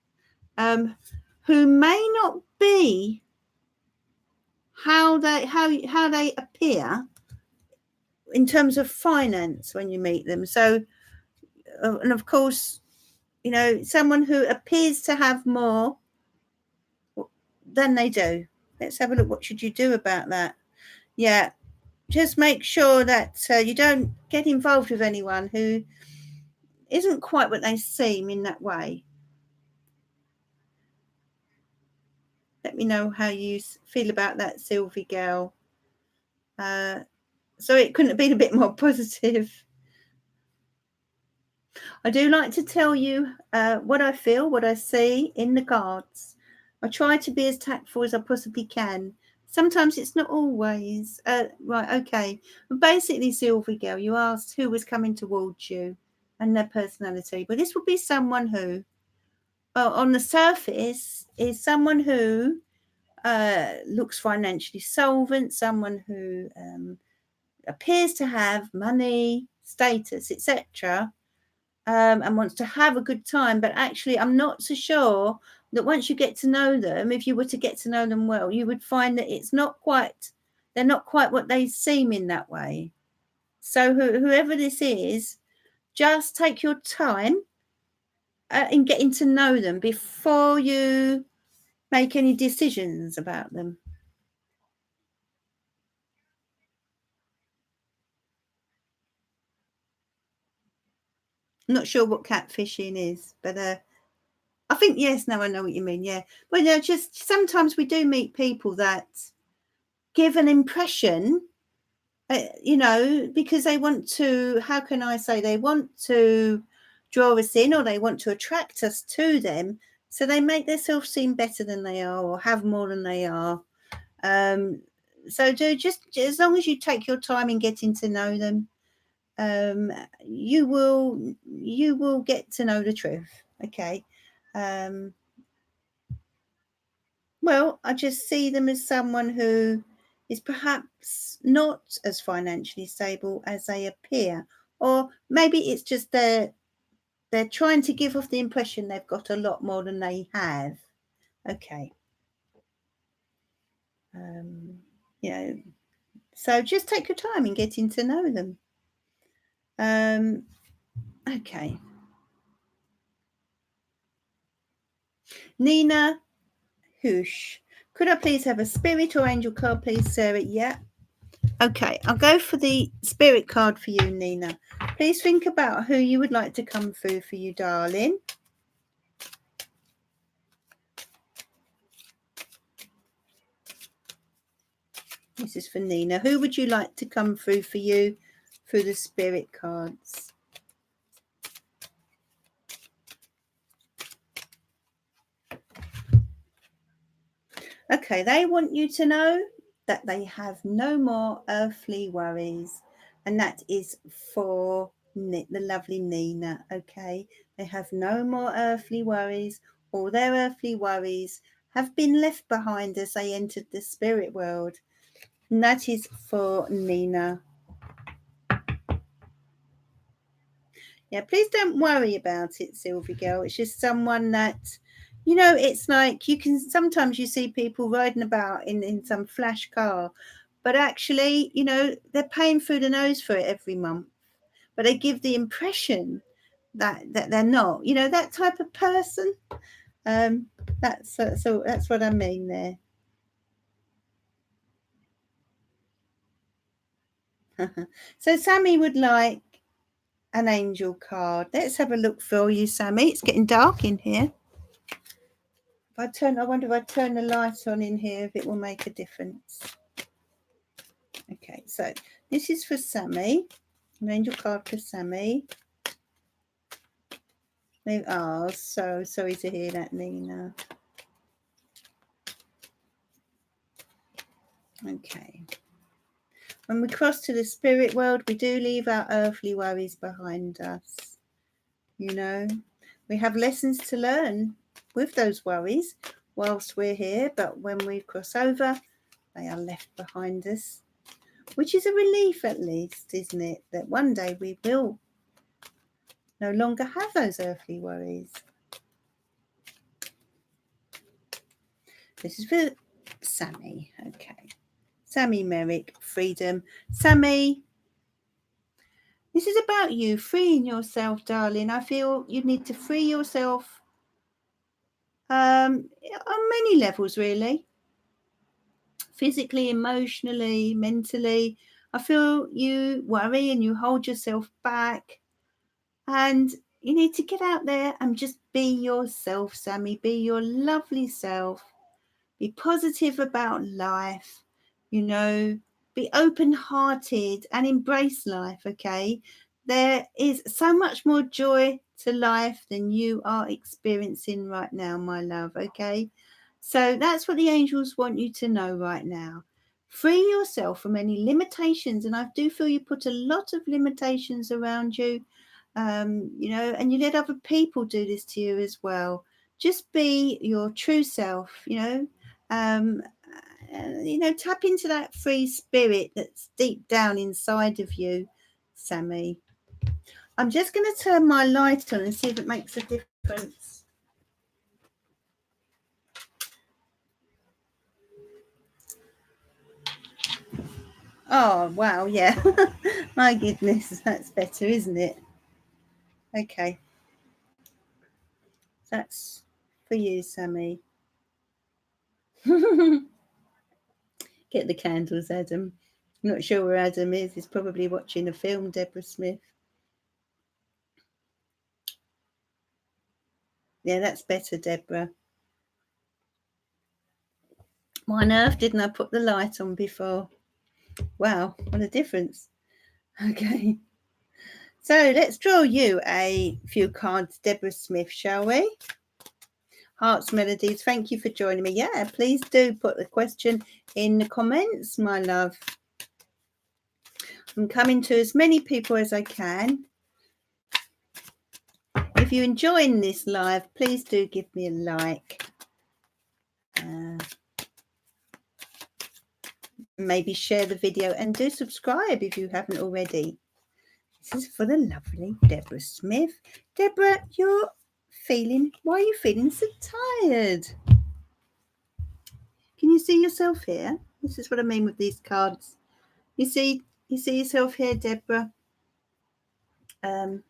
who may not be how they appear in terms of finance when you meet them. So, and of course, you know, someone who appears to have more than they do. Let's have a look. What should you do about that? Yeah, just make sure that you don't get involved with anyone who isn't quite what they seem in that way. Let me know how you feel about that, Sylvie girl. So it couldn't have been a bit more positive. I do like to tell you what I feel, what I see in the cards. I try to be as tactful as I possibly can. Sometimes it's not always. Right, okay. But basically, Sylvie girl, you asked who was coming towards you and their personality. But this would be someone who, on the surface, is someone who looks financially solvent, someone who appears to have money, status, etc., and wants to have a good time. But actually, I'm not so sure that once you get to know them, if you were to get to know them well, you would find that they're not quite what they seem in that way. So whoever this is, just take your time in getting to know them before you make any decisions about them. I'm not sure what catfishing is, but I think, yes, no, I know what you mean, yeah. Well, just sometimes we do meet people that give an impression, you know, because they want to, how can I say, they want to draw us in, or they want to attract us to them. So they make themselves seem better than they are, or have more than they are. So do just as long as you take your time in getting to know them, you will get to know the truth. Okay. Well, I just see them as someone who is perhaps not as financially stable as they appear, or maybe it's just they're trying to give off the impression they've got a lot more than they have. Okay. You know, so just take your time in getting to know them. Okay. Nina Hoosh. Could I please have a spirit or angel card, please, Sarah? Yeah. Okay, I'll go for the spirit card for you, Nina. Please think about who you would like to come through for you, darling. This is for Nina. Who would you like to come through for you through the spirit cards? Okay, they want you to know that they have no more earthly worries, and that is for the lovely Nina. Okay, they have no more earthly worries. All their earthly worries have been left behind as they entered the spirit world, and that is for Nina. Yeah, please don't worry about it, Sylvie girl. It's just someone that, you know, it's like you can sometimes you see people riding about in some flash car, but actually, you know, they're paying through the nose for it every month. But they give the impression that they're not, you know, that type of person. That's so that's what I mean there. So Sammy would like an angel card. Let's have a look for you, Sammy. It's getting dark in here. I wonder if I turn the light on in here, if it will make a difference. Okay, so this is for Sammy. An angel card for Sammy. Oh, so sorry to hear that, Nina. Okay. When we cross to the spirit world, we do leave our earthly worries behind us. You know, we have lessons to learn with those worries whilst we're here, but when we cross over, they are left behind us, which is a relief at least, isn't it? That one day we will no longer have those earthly worries. This is for Sammy. Okay. Sammy Merrick, freedom. Sammy, this is about you freeing yourself, darling. I feel you need to free yourself on many levels, really. Physically, emotionally, mentally. I feel you worry and you hold yourself back. And you need to get out there and just be yourself, Sammy. Be your lovely self. Be positive about life. You know, be open-hearted and embrace life, okay? There is so much more joy to life than you are experiencing right now, my love, okay? So that's what the angels want you to know right now. Free yourself from any limitations. And I do feel you put a lot of limitations around you, you know, and you let other people do this to you as well. Just be your true self, you know, tap into that free spirit that's deep down inside of you, Sammy. I'm just going to turn my light on and see if it makes a difference. Oh, wow, yeah. My goodness, that's better, isn't it? Okay. That's for you, Sammy. Get the candles, Adam. I'm not sure where Adam is. He's probably watching a film, Deborah Smith. Yeah, that's better, Deborah. Why on earth didn't I put the light on before? Wow, what a difference. Okay. So let's draw you a few cards, Deborah Smith, shall we? Hearts Melodies, thank you for joining me. Yeah, please do put the question in the comments, my love. I'm coming to as many people as I can. If you're enjoying this live, please do give me a like. Maybe share the video and do subscribe if you haven't already. This is for the lovely Deborah Smith. Deborah, why are you feeling so tired? Can you see yourself here? This is what I mean with these cards. You see yourself here, Deborah? Oh,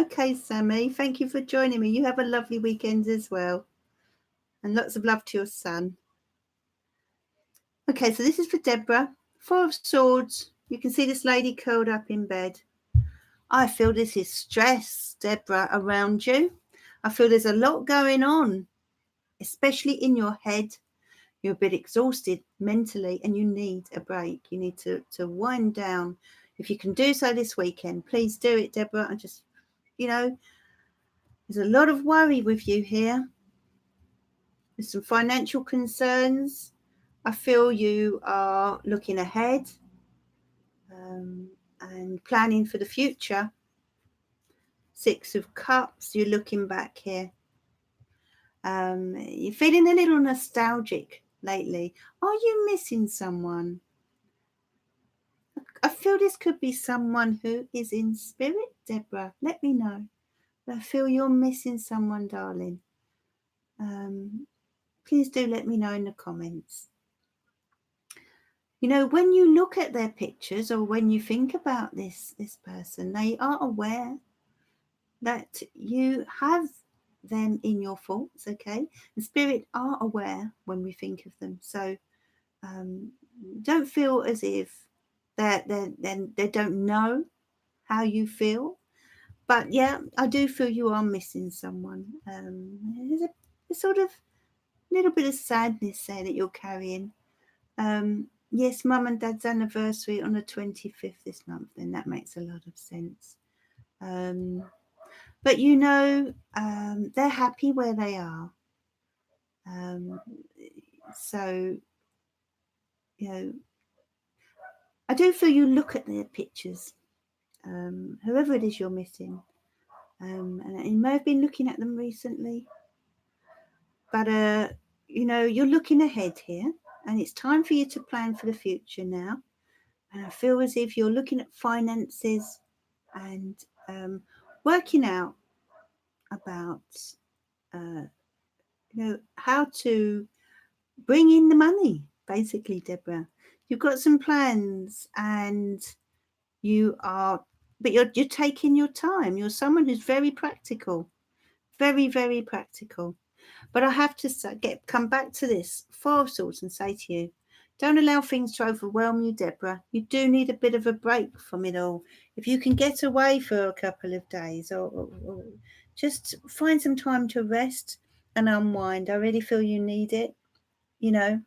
okay, Sammy. Thank you for joining me. You have a lovely weekend as well. And lots of love to your son. Okay, so this is for Deborah. Four of Swords. You can see this lady curled up in bed. I feel this is stress, Deborah, around you. I feel there's a lot going on, especially in your head. You're a bit exhausted mentally and you need a break. You need to wind down. If you can do so this weekend, please do it, Deborah. I just, there's a lot of worry with you here. There's some financial concerns. I feel you are looking ahead and planning for the future. Six of Cups, you're looking back here. You're feeling a little nostalgic lately. Are you missing someone? I feel this could be someone who is in spirit, Deborah. Let me know. I feel you're missing someone, darling. Please do let me know in the comments. When you look at their pictures or when you think about this person, they are aware that you have them in your thoughts, okay? And spirit are aware when we think of them. So don't feel as if they don't know how you feel. But yeah, I do feel you are missing someone. There's a sort of little bit of sadness there that you're carrying. Yes, Mum and Dad's anniversary on the 25th this month, then that makes a lot of sense. But they're happy where they are. So, I do feel you look at their pictures, whoever it is you're missing. And you may have been looking at them recently. But, you're looking ahead here. And it's time for you to plan for the future now. And I feel as if you're looking at finances and working out about, how to bring in the money, basically, Deborah. You've got some plans and but you're taking your time. You're someone who's very practical, very, very practical. But I have to come back to this Four of Swords and say to you, don't allow things to overwhelm you, Deborah. You do need a bit of a break from it all. If you can get away for a couple of days or just find some time to rest and unwind. I really feel you need it, And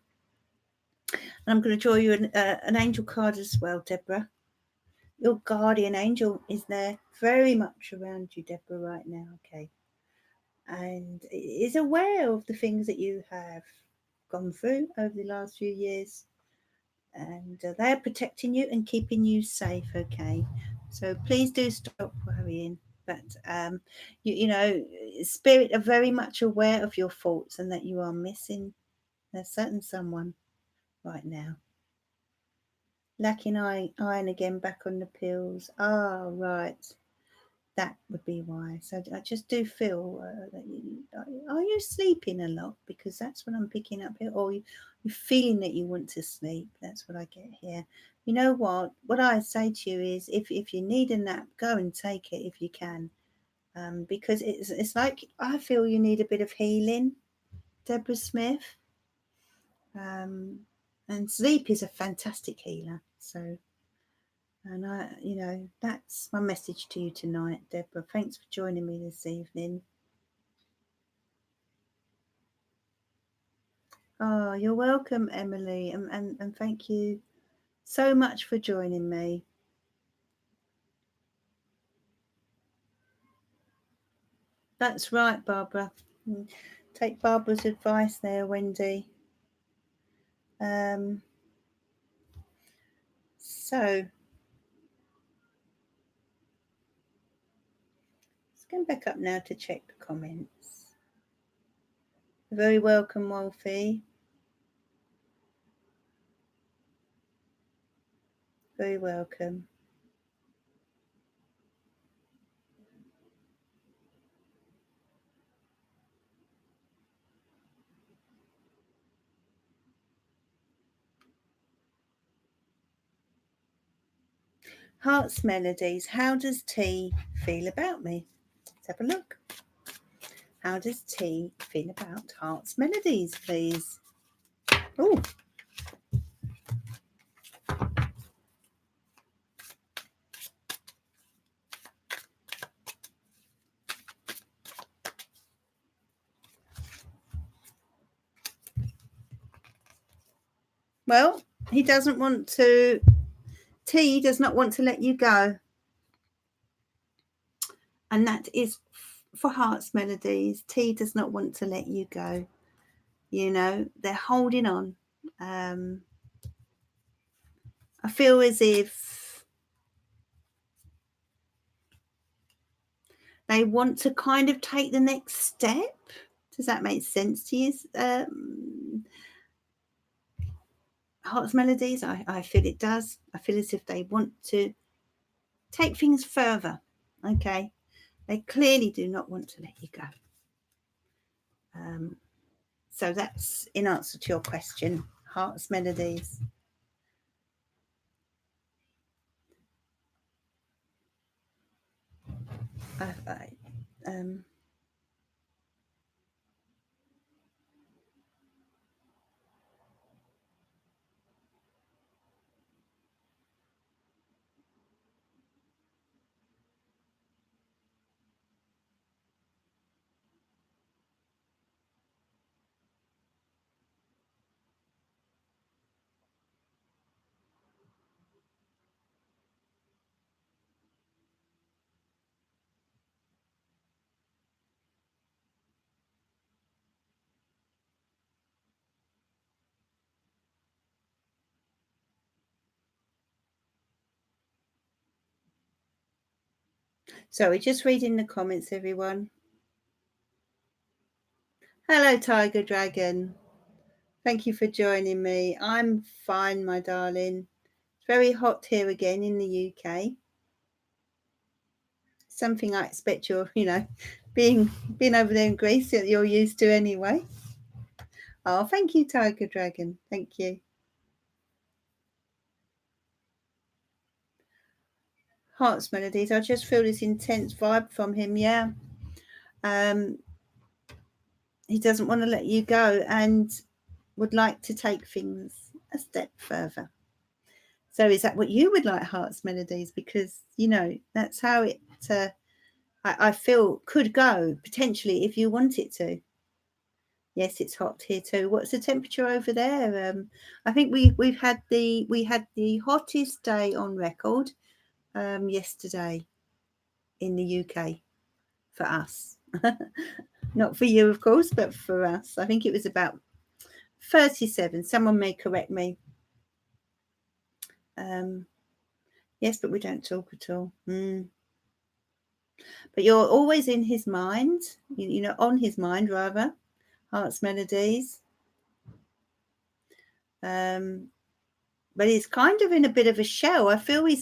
I'm going to draw you an angel card as well, Deborah. Your guardian angel is there very much around you, Deborah, right now, okay? And is aware of the things that you have gone through over the last few years. And they're protecting you and keeping you safe, okay? So please do stop worrying. But, spirit are very much aware of your faults and that you are missing a certain someone right now. Lacking iron again, back on the pills. Ah, right. That would be why. So I just do feel that are you sleeping a lot? Because that's what I'm picking up here. Or you're feeling that you want to sleep. That's what I get here. You know what? What I say to you is if you need a nap, go and take it if you can. Because it's like I feel you need a bit of healing, Deborah Smith. And sleep is a fantastic healer. So, and that's my message to you tonight, Deborah. Thanks for joining me this evening. Oh, you're welcome, Emily, and thank you so much for joining me. That's right, Barbara. Take Barbara's advice there, Wendy. So let's go back up now to check the comments. You're very welcome, Wolfie. Very welcome. Heart's Melodies. How does T feel about me? Let's have a look. How does T feel about Heart's Melodies, please? Oh, well, he doesn't want to. T does not want to let you go. And that is for Heart's Melodies. T does not want to let you go. You know, they're holding on. I feel as if they want to kind of take the next step. Does that make sense to you? Heart's Melodies, I feel it does. I feel as if they want to take things further. Okay. They clearly do not want to let you go. So that's in answer to your question, Heart's Melodies. So we're just reading the comments, everyone. Hello, Tiger Dragon. Thank you for joining me. I'm fine, my darling. It's very hot here again in the UK. Something I expect you're, being over there in Greece that you're used to anyway. Oh, thank you, Tiger Dragon. Thank you. Heart's Melodies. I just feel this intense vibe from him. Yeah. He doesn't want to let you go and would like to take things a step further. So is that what you would like, Heart's Melodies? Because, that's how it, I feel, could go potentially if you want it to. Yes, it's hot here too. What's the temperature over there? I think we had the hottest day on record yesterday in the UK for us. Not for you, of course, but for us. I think it was about 37. Someone may correct me. Yes, but we don't talk at all. But you're always in his mind, on his mind rather. Heart's Melodies. But he's kind of in a bit of a shell. I feel he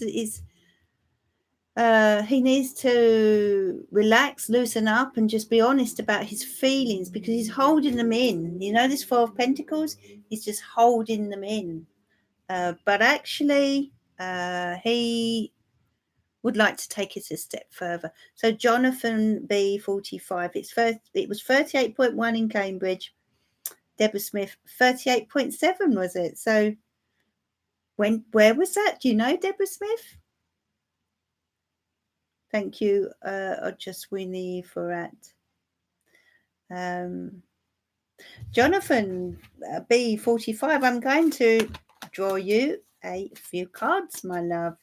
needs to relax, loosen up, and just be honest about his feelings because he's holding them in. This Four of Pentacles, he's just holding them in. But actually, he would like to take it a step further. So Jonathan B45, it was 38.1 in Cambridge. Deborah Smith, 38.7 was it? So where was that? Do you know, Deborah Smith? Thank you, Ojaswini, for that. Jonathan B45, I'm going to draw you a few cards, my love.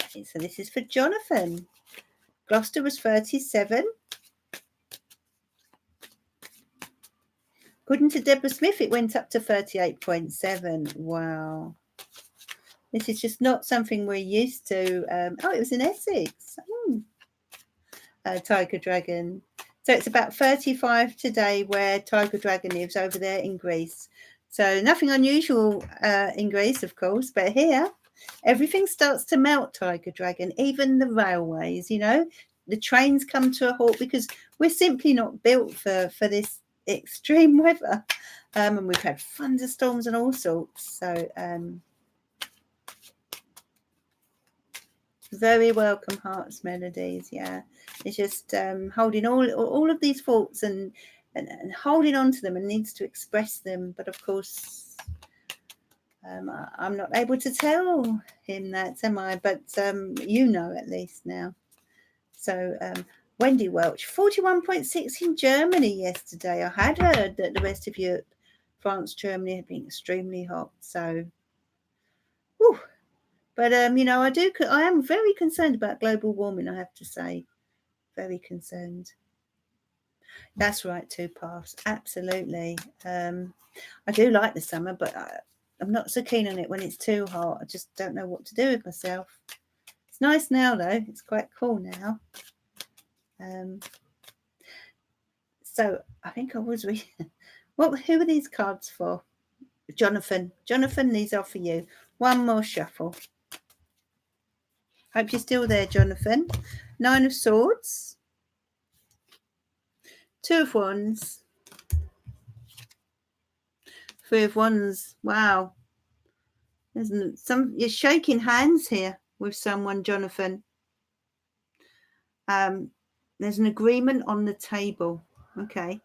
Okay, so this is for Jonathan. Gloucester was 37. According to Deborah Smith, it went up to 38.7. Wow. This is just not something we're used to. Oh, it was in Essex. Tiger Dragon. So it's about 35 today where Tiger Dragon lives over there in Greece. So nothing unusual in Greece, of course, but here everything starts to melt, Tiger Dragon, even the railways, you know. The trains come to a halt because we're simply not built for this extreme weather. And we've had thunderstorms and all sorts. So very welcome, Heart's Melodies. Yeah, it's just holding all of these thoughts and holding on to them and needs to express them. But of course, I'm not able to tell him that, am I? But you know at least now. So Wendy Welch, 41.6 in Germany yesterday. I had heard that the rest of Europe, France, Germany had been extremely hot. So, whew. But you know, I am very concerned about global warming. I have to say, very concerned. That's right, Two Paths. Absolutely. I do like the summer, but I'm not so keen on it when it's too hot. I just don't know what to do with myself. It's nice now, though. It's quite cool now. So I think I was reading. Who are these cards for? Jonathan. Jonathan, these are for you. One more shuffle. Hope you're still there, Jonathan. 9 of Swords. 2 of Wands. 3 of Wands. Wow. You're shaking hands here with someone, Jonathan. There's an agreement on the table. Okay.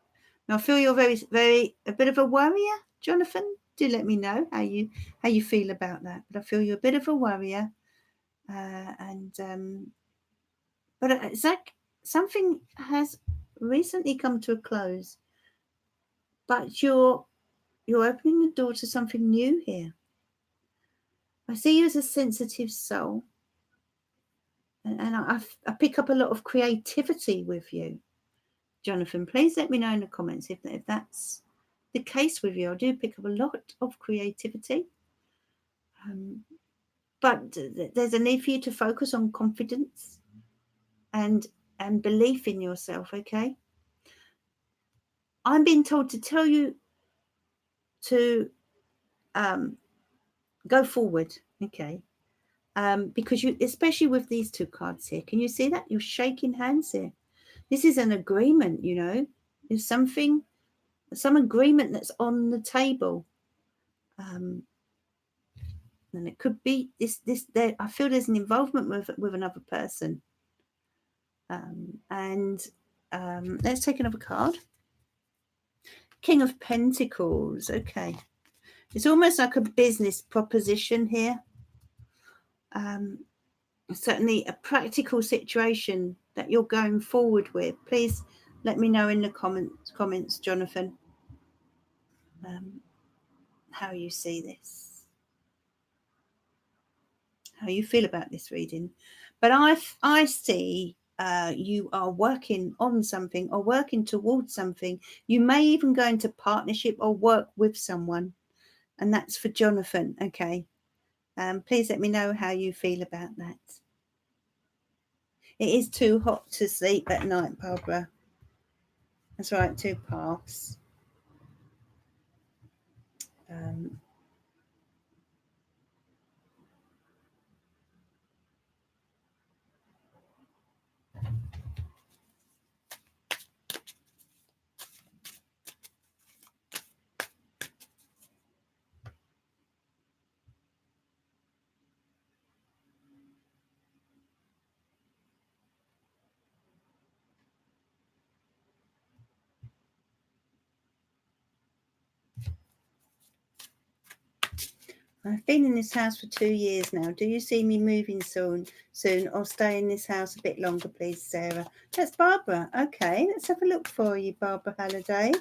Now I feel you're a bit of a worrier, Jonathan. Do let me know how you feel about that. But I feel you're a bit of a worrier, but it's like something has recently come to a close. But you're opening the door to something new here. I see you as a sensitive soul, and I pick up a lot of creativity with you, Jonathan. Please let me know in the comments if that's the case with you. I do pick up a lot of creativity, but there's a need for you to focus on confidence and belief in yourself. Okay, I'm being told to tell you to go forward. Okay. Because you, especially with these 2 cards here, can you see that you're shaking hands here? This is an agreement, you know. There's some agreement that's on the table, and it could be this. There, I feel there's an involvement with another person, and let's take another card. King of Pentacles. Okay, it's almost like a business proposition here. Certainly a practical situation that you're going forward with. Please let me know in the comments, Jonathan, how you see this, how you feel about this reading. But I see you are working on something or working towards something. You may even go into partnership or work with someone, and that's for Jonathan. Okay. Please let me know how you feel about that. It is too hot to sleep at night, Barbara. That's right, 2 paths. I've been in this house for 2 years now. Do you see me moving soon, or stay in this house a bit longer, please, Sarah? That's Barbara. Okay, let's have a look for you, Barbara Halliday.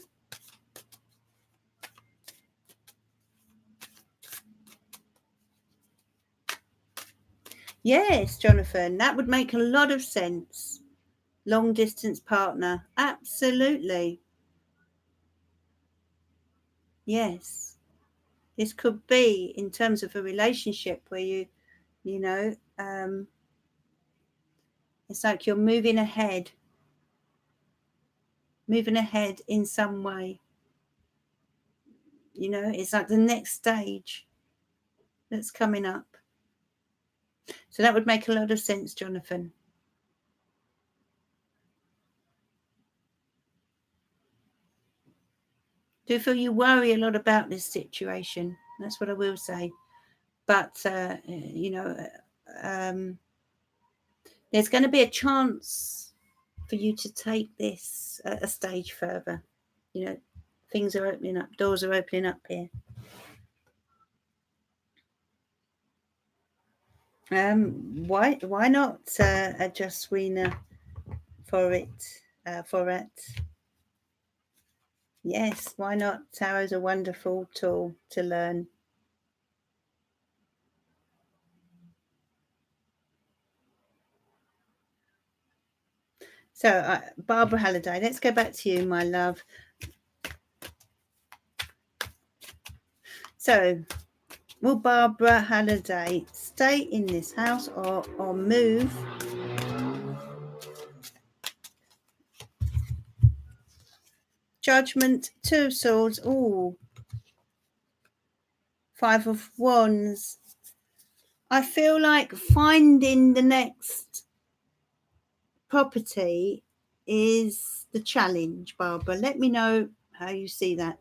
Yes, Jonathan, that would make a lot of sense. Long distance partner. Absolutely. Yes. This could be in terms of a relationship where you know, it's like you're moving ahead in some way. It's like the next stage that's coming up. So that would make a lot of sense, Jonathan. Do you feel you worry a lot about this situation? That's what I will say. But, there's going to be a chance for you to take this a stage further. Things are opening up, doors are opening up here. Why not adjust Rena for it? Yes, why not? Tarot's a wonderful tool to learn. So, Barbara Halliday, let's go back to you, my love. So, will Barbara Halliday stay in this house or move? Judgment, Two of Swords, Five of Wands. I feel like finding the next property is the challenge, Barbara. Let me know how you see that.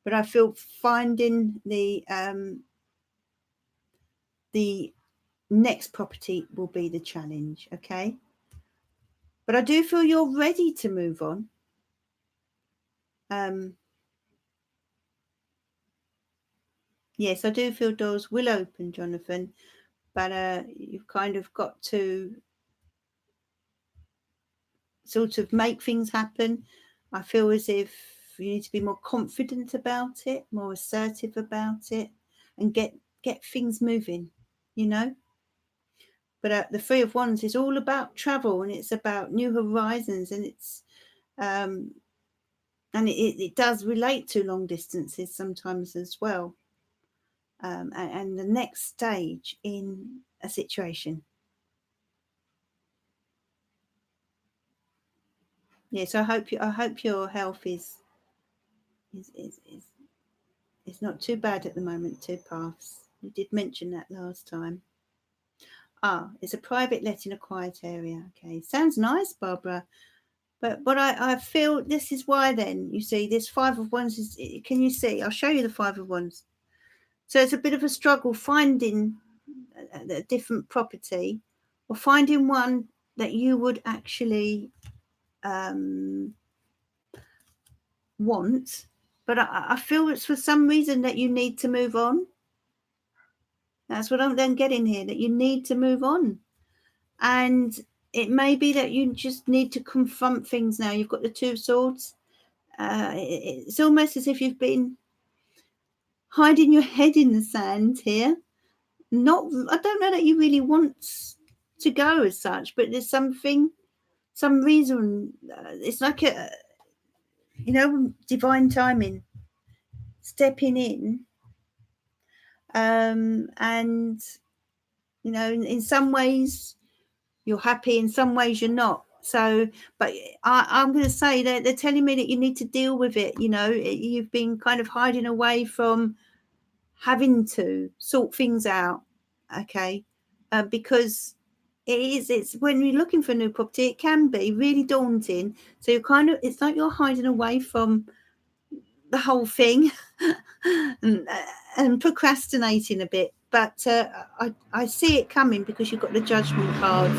But I feel finding the next property will be the challenge, okay? But I do feel you're ready to move on. Yes, I do feel doors will open, Jonathan, but you've kind of got to sort of make things happen. I feel as if you need to be more confident about it, more assertive about it, and get things moving, But the Three of Wands is all about travel, and it's about new horizons, and it's and it does relate to long distances sometimes as well, and the next stage in a situation. Yes, I hope your health is not too bad at the moment. Two paths. You did mention that last time. It's a private let in a quiet area. Okay, sounds nice, Barbara. But I feel this is why then, you see, this Five of Wands is, can you see? I'll show you the Five of Wands. So it's a bit of a struggle finding a different property or finding one that you would actually want. But I feel it's for some reason that you need to move on. That's what I'm then getting here, that you need to move on. And it may be that you just need to confront things now. You've got the Two of Swords. It's almost as if you've been hiding your head in the sand here. I don't know that you really want to go as such, but there's some reason. It's like divine timing, stepping in, and in some ways you're happy, in some ways you're not. So, but I'm going to say that they're telling me that you need to deal with it. You've been kind of hiding away from having to sort things out, okay? Because it's when you're looking for a new property, it can be really daunting. So it's like you're hiding away from the whole thing and procrastinating a bit. But I see it coming because you've got the Judgment card,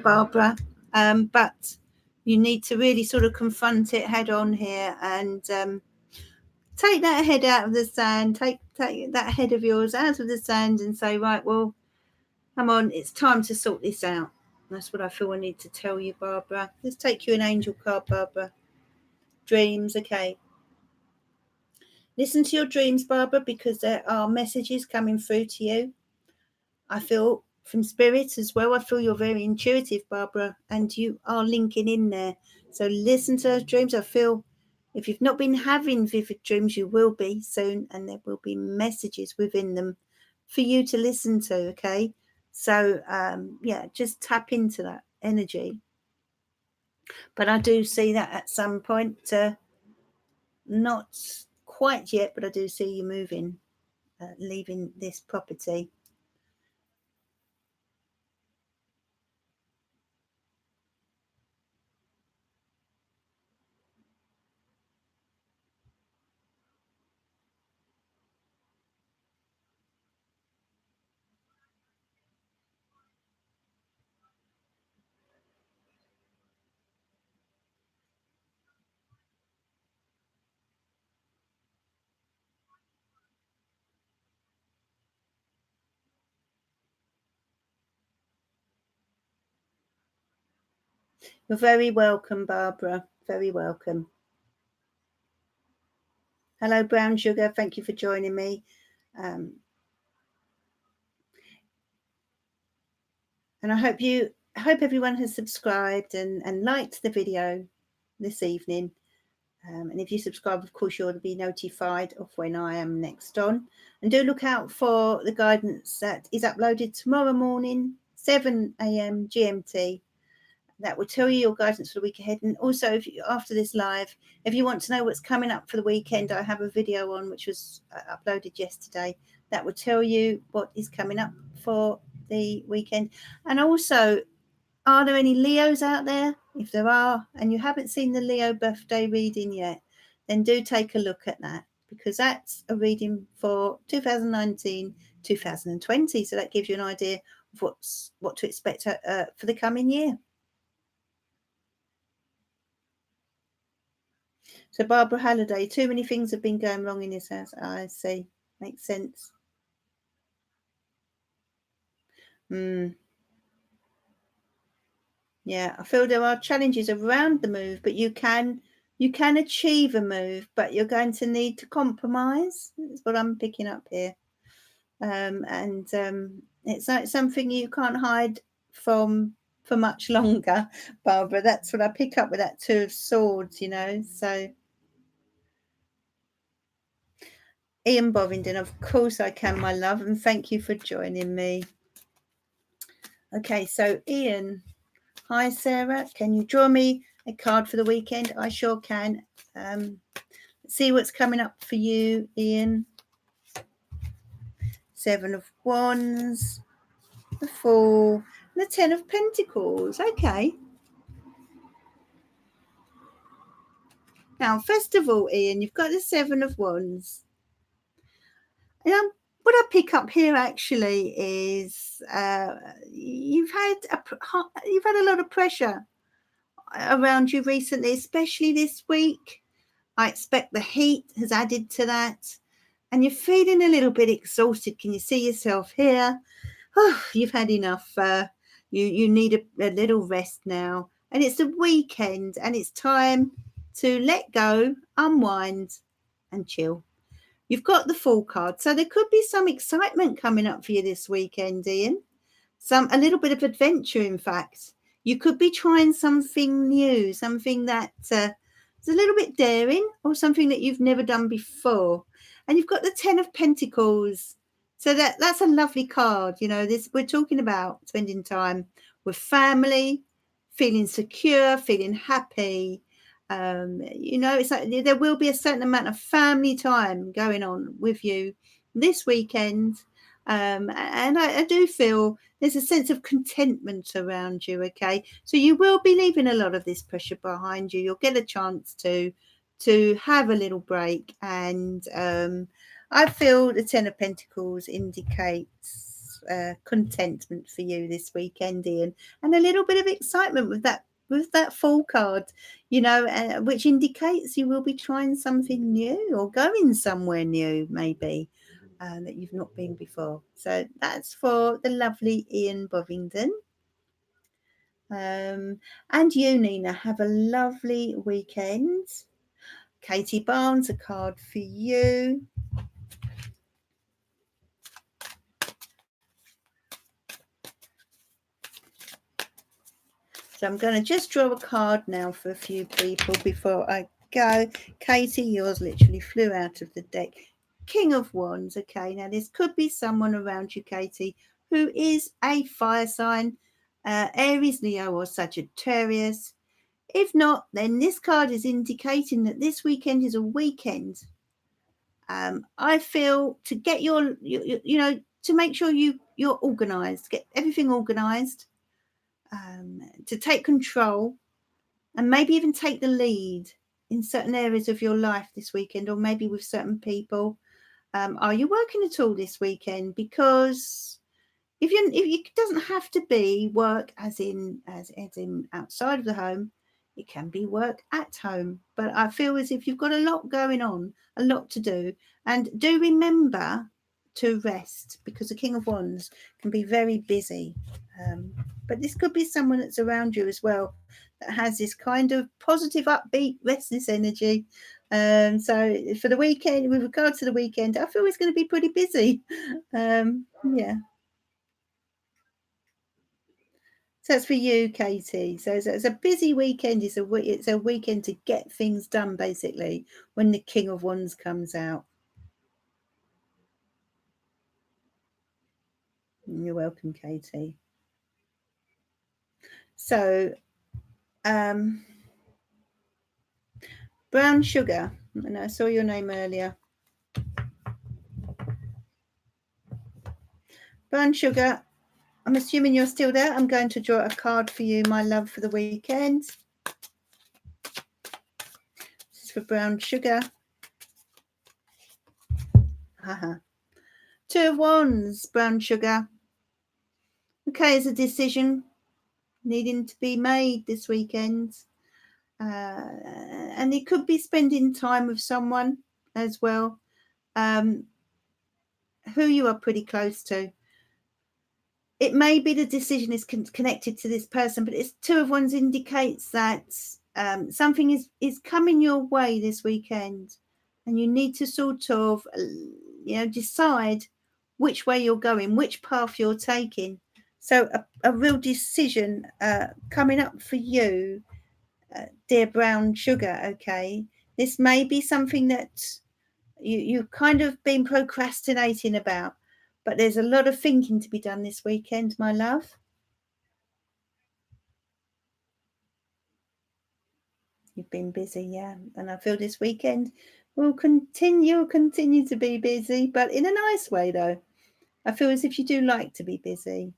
Barbara. But you need to really sort of confront it head on here and take that head out of the sand, take that head of yours out of the sand and say, right, well, come on, it's time to sort this out. That's what I feel I need to tell you, Barbara. Let's take you an angel card, Barbara. Dreams, okay. Listen to your dreams, Barbara, because there are messages coming through to you. I feel from spirit as well. I feel you're very intuitive, Barbara, and you are linking in there. So listen to those dreams. I feel if you've not been having vivid dreams, you will be soon, and there will be messages within them for you to listen to, okay? So, yeah, just tap into that energy. But I do see that at some point, not quite yet, but I do see you moving, leaving this property. You're very welcome, Barbara. Very welcome. Hello, Brown Sugar. Thank you for joining me. And I hope everyone has subscribed and liked the video this evening. And if you subscribe, of course, you'll be notified of when I am next on. And do look out for the guidance that is uploaded tomorrow morning, 7 a.m. GMT. That will tell you your guidance for the week ahead. And also, after this live, if you want to know what's coming up for the weekend, I have a video on which was uploaded yesterday that will tell you what is coming up for the weekend. And also, are there any Leos out there? If there are, and you haven't seen the Leo birthday reading yet, then do take a look at that, because that's a reading for 2019, 2020. So that gives you an idea of what to expect for the coming year. So Barbara Halliday, too many things have been going wrong in his house. I see. Makes sense. Yeah, I feel there are challenges around the move, but you can achieve a move, but you're going to need to compromise. That's what I'm picking up here. It's like something you can't hide from for much longer, Barbara. That's what I pick up with that Two of Swords, you know. So Ian Bovingdon, of course I can, my love, and thank you for joining me. Okay, so Ian. Hi, Sarah. Can you draw me a card for the weekend? I sure can. See what's coming up for you, Ian. 7 of Wands, the Fool, the 10 of Pentacles. Okay. Now, first of all, Ian, you've got the 7 of Wands. What I pick up here actually is you've had a lot of pressure around you recently, especially this week. I expect the heat has added to that, and you're feeling a little bit exhausted. Can you see yourself here? Oh, you've had enough. You need a little rest now, and it's a weekend, and it's time to let go, unwind, and chill. You've got the Fool card, so there could be some excitement coming up for you this weekend, Ian. A little bit of adventure, in fact. You could be trying something new, something that is a little bit daring, or something that you've never done before. And you've got the 10 of Pentacles. So that's a lovely card. You know, we're talking about spending time with family, feeling secure, feeling happy. You know, it's like there will be a certain amount of family time going on with you this weekend. And I do feel there's a sense of contentment around you. Okay, so you will be leaving a lot of this pressure behind you. You'll get a chance to have a little break, and I feel the 10 of Pentacles indicates contentment for you this weekend, Ian, and a little bit of excitement with that Fool card, you know, which indicates you will be trying something new or going somewhere new, maybe. That you've not been before. So that's for the lovely Ian Bovingdon. And you, Nina, have a lovely weekend. Katie Barnes, a card for you. So I'm going to just draw a card now for a few people before I go. Katie, yours literally flew out of the deck. King of Wands. Okay, now this could be someone around you, Katie, who is a fire sign, Aries, Leo, or Sagittarius. If not, then this card is indicating that this weekend is a weekend. I feel to get to make sure you're organised, get everything organised, to take control and maybe even take the lead in certain areas of your life this weekend, or maybe with certain people. Are you working at all this weekend? Because if it doesn't have to be work as in outside of the home, it can be work at home. But I feel as if you've got a lot going on, a lot to do, and do remember to rest, because the King of Wands can be very busy. But this could be someone that's around you as well that has this kind of positive, upbeat, restless energy. So for the weekend, with regard to the weekend, I feel it's going to be pretty busy. Yeah. So that's for you, Katie. So it's a busy weekend. It's a weekend to get things done, basically, when the King of Wands comes out. You're welcome, Katie. So, Brown Sugar. And I saw your name earlier. Brown Sugar, I'm assuming you're still there. I'm going to draw a card for you, my love, for the weekend. This is for Brown Sugar. Two of Wands, Brown Sugar. Okay, it's a decision needing to be made this weekend. And it could be spending time with someone as well, who you are pretty close to. It may be the decision is connected to this person, but it's Two of Wands indicates that something is coming your way this weekend, and you need to sort of decide which way you're going, which path you're taking. So a real decision coming up for you, dear Brown Sugar. Okay, this may be something that you've kind of been procrastinating about, but there's a lot of thinking to be done this weekend, my love. You've been busy, yeah, and I feel this weekend will continue to be busy, but in a nice way, though. I feel as if you do like to be busy.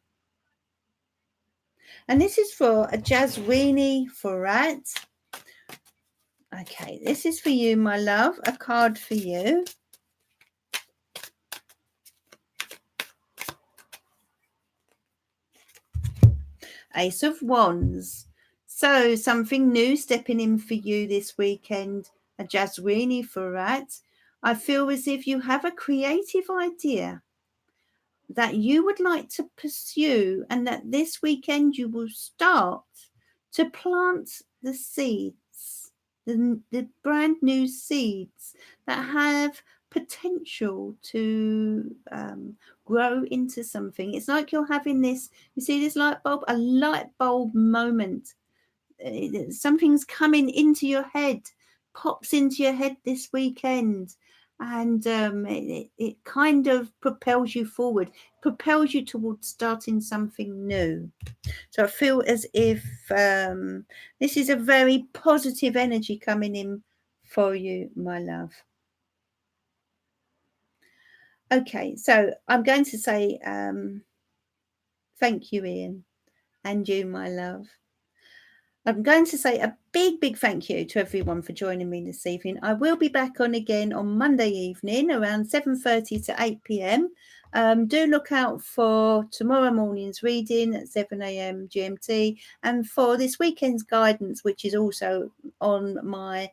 And this is for a Jaswini Forat. Okay, this is for you, my love. A card for you. Ace of Wands. So something new stepping in for you this weekend, a Jaswini Forat. I feel as if you have a creative idea that you would like to pursue, and that this weekend you will start to plant the seeds, the brand new seeds that have potential to grow into something. It's like you're having this, you see this light bulb, a light bulb moment. Something's coming into your head, pops into your head this weekend, and it kind of propels you forward, propels you towards starting something new. So I feel as if this is a very positive energy coming in for you, my love. Okay, so I'm going to say thank you, Ian, and you, my love. I'm going to say a big thank you to everyone for joining me this evening. I will be back on again on Monday evening around 7:30 to 8 p.m. Do look out for tomorrow morning's reading at 7 a.m. GMT, and for this weekend's guidance, which is also on my.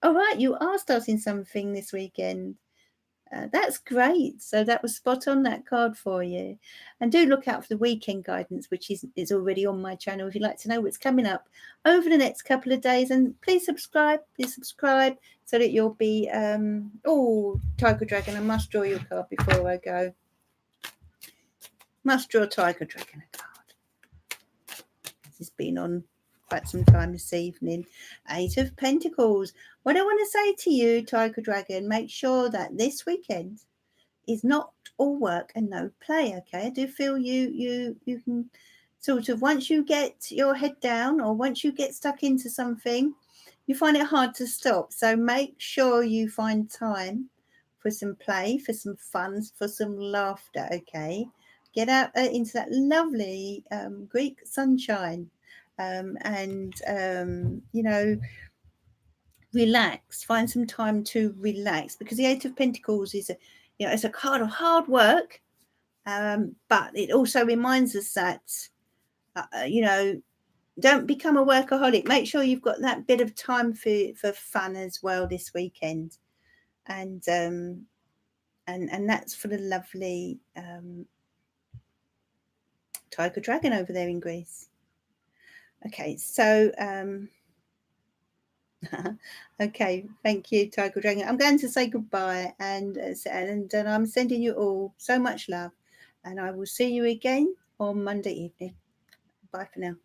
All right, you are starting something this weekend. That's great. So that was spot on, that card for you. And do look out for the weekend guidance, which is already on my channel if you'd like to know what's coming up over the next couple of days. And please subscribe so that you'll be Tiger Dragon. I must draw your card before I go. Must draw Tiger Dragon a card. He's been on quite some time this evening. 8 of Pentacles. What I want to say to you, Tiger Dragon, make sure that this weekend is not all work and no play. Okay, I do feel you can sort of, once you get your head down or once you get stuck into something, you find it hard to stop. So make sure you find time for some play, for some fun, for some laughter. Okay, get out into that lovely Greek sunshine, and relax. Find some time to relax, because the 8 of Pentacles is it's a card of hard work, but it also reminds us that don't become a workaholic. Make sure you've got that bit of time for fun as well this weekend, and that's for the lovely Tiger Dragon over there in Greece. Okay, so okay, thank you, Tiger Dragon. I'm going to say goodbye, and I'm sending you all so much love, and I will see you again on Monday evening. Bye for now.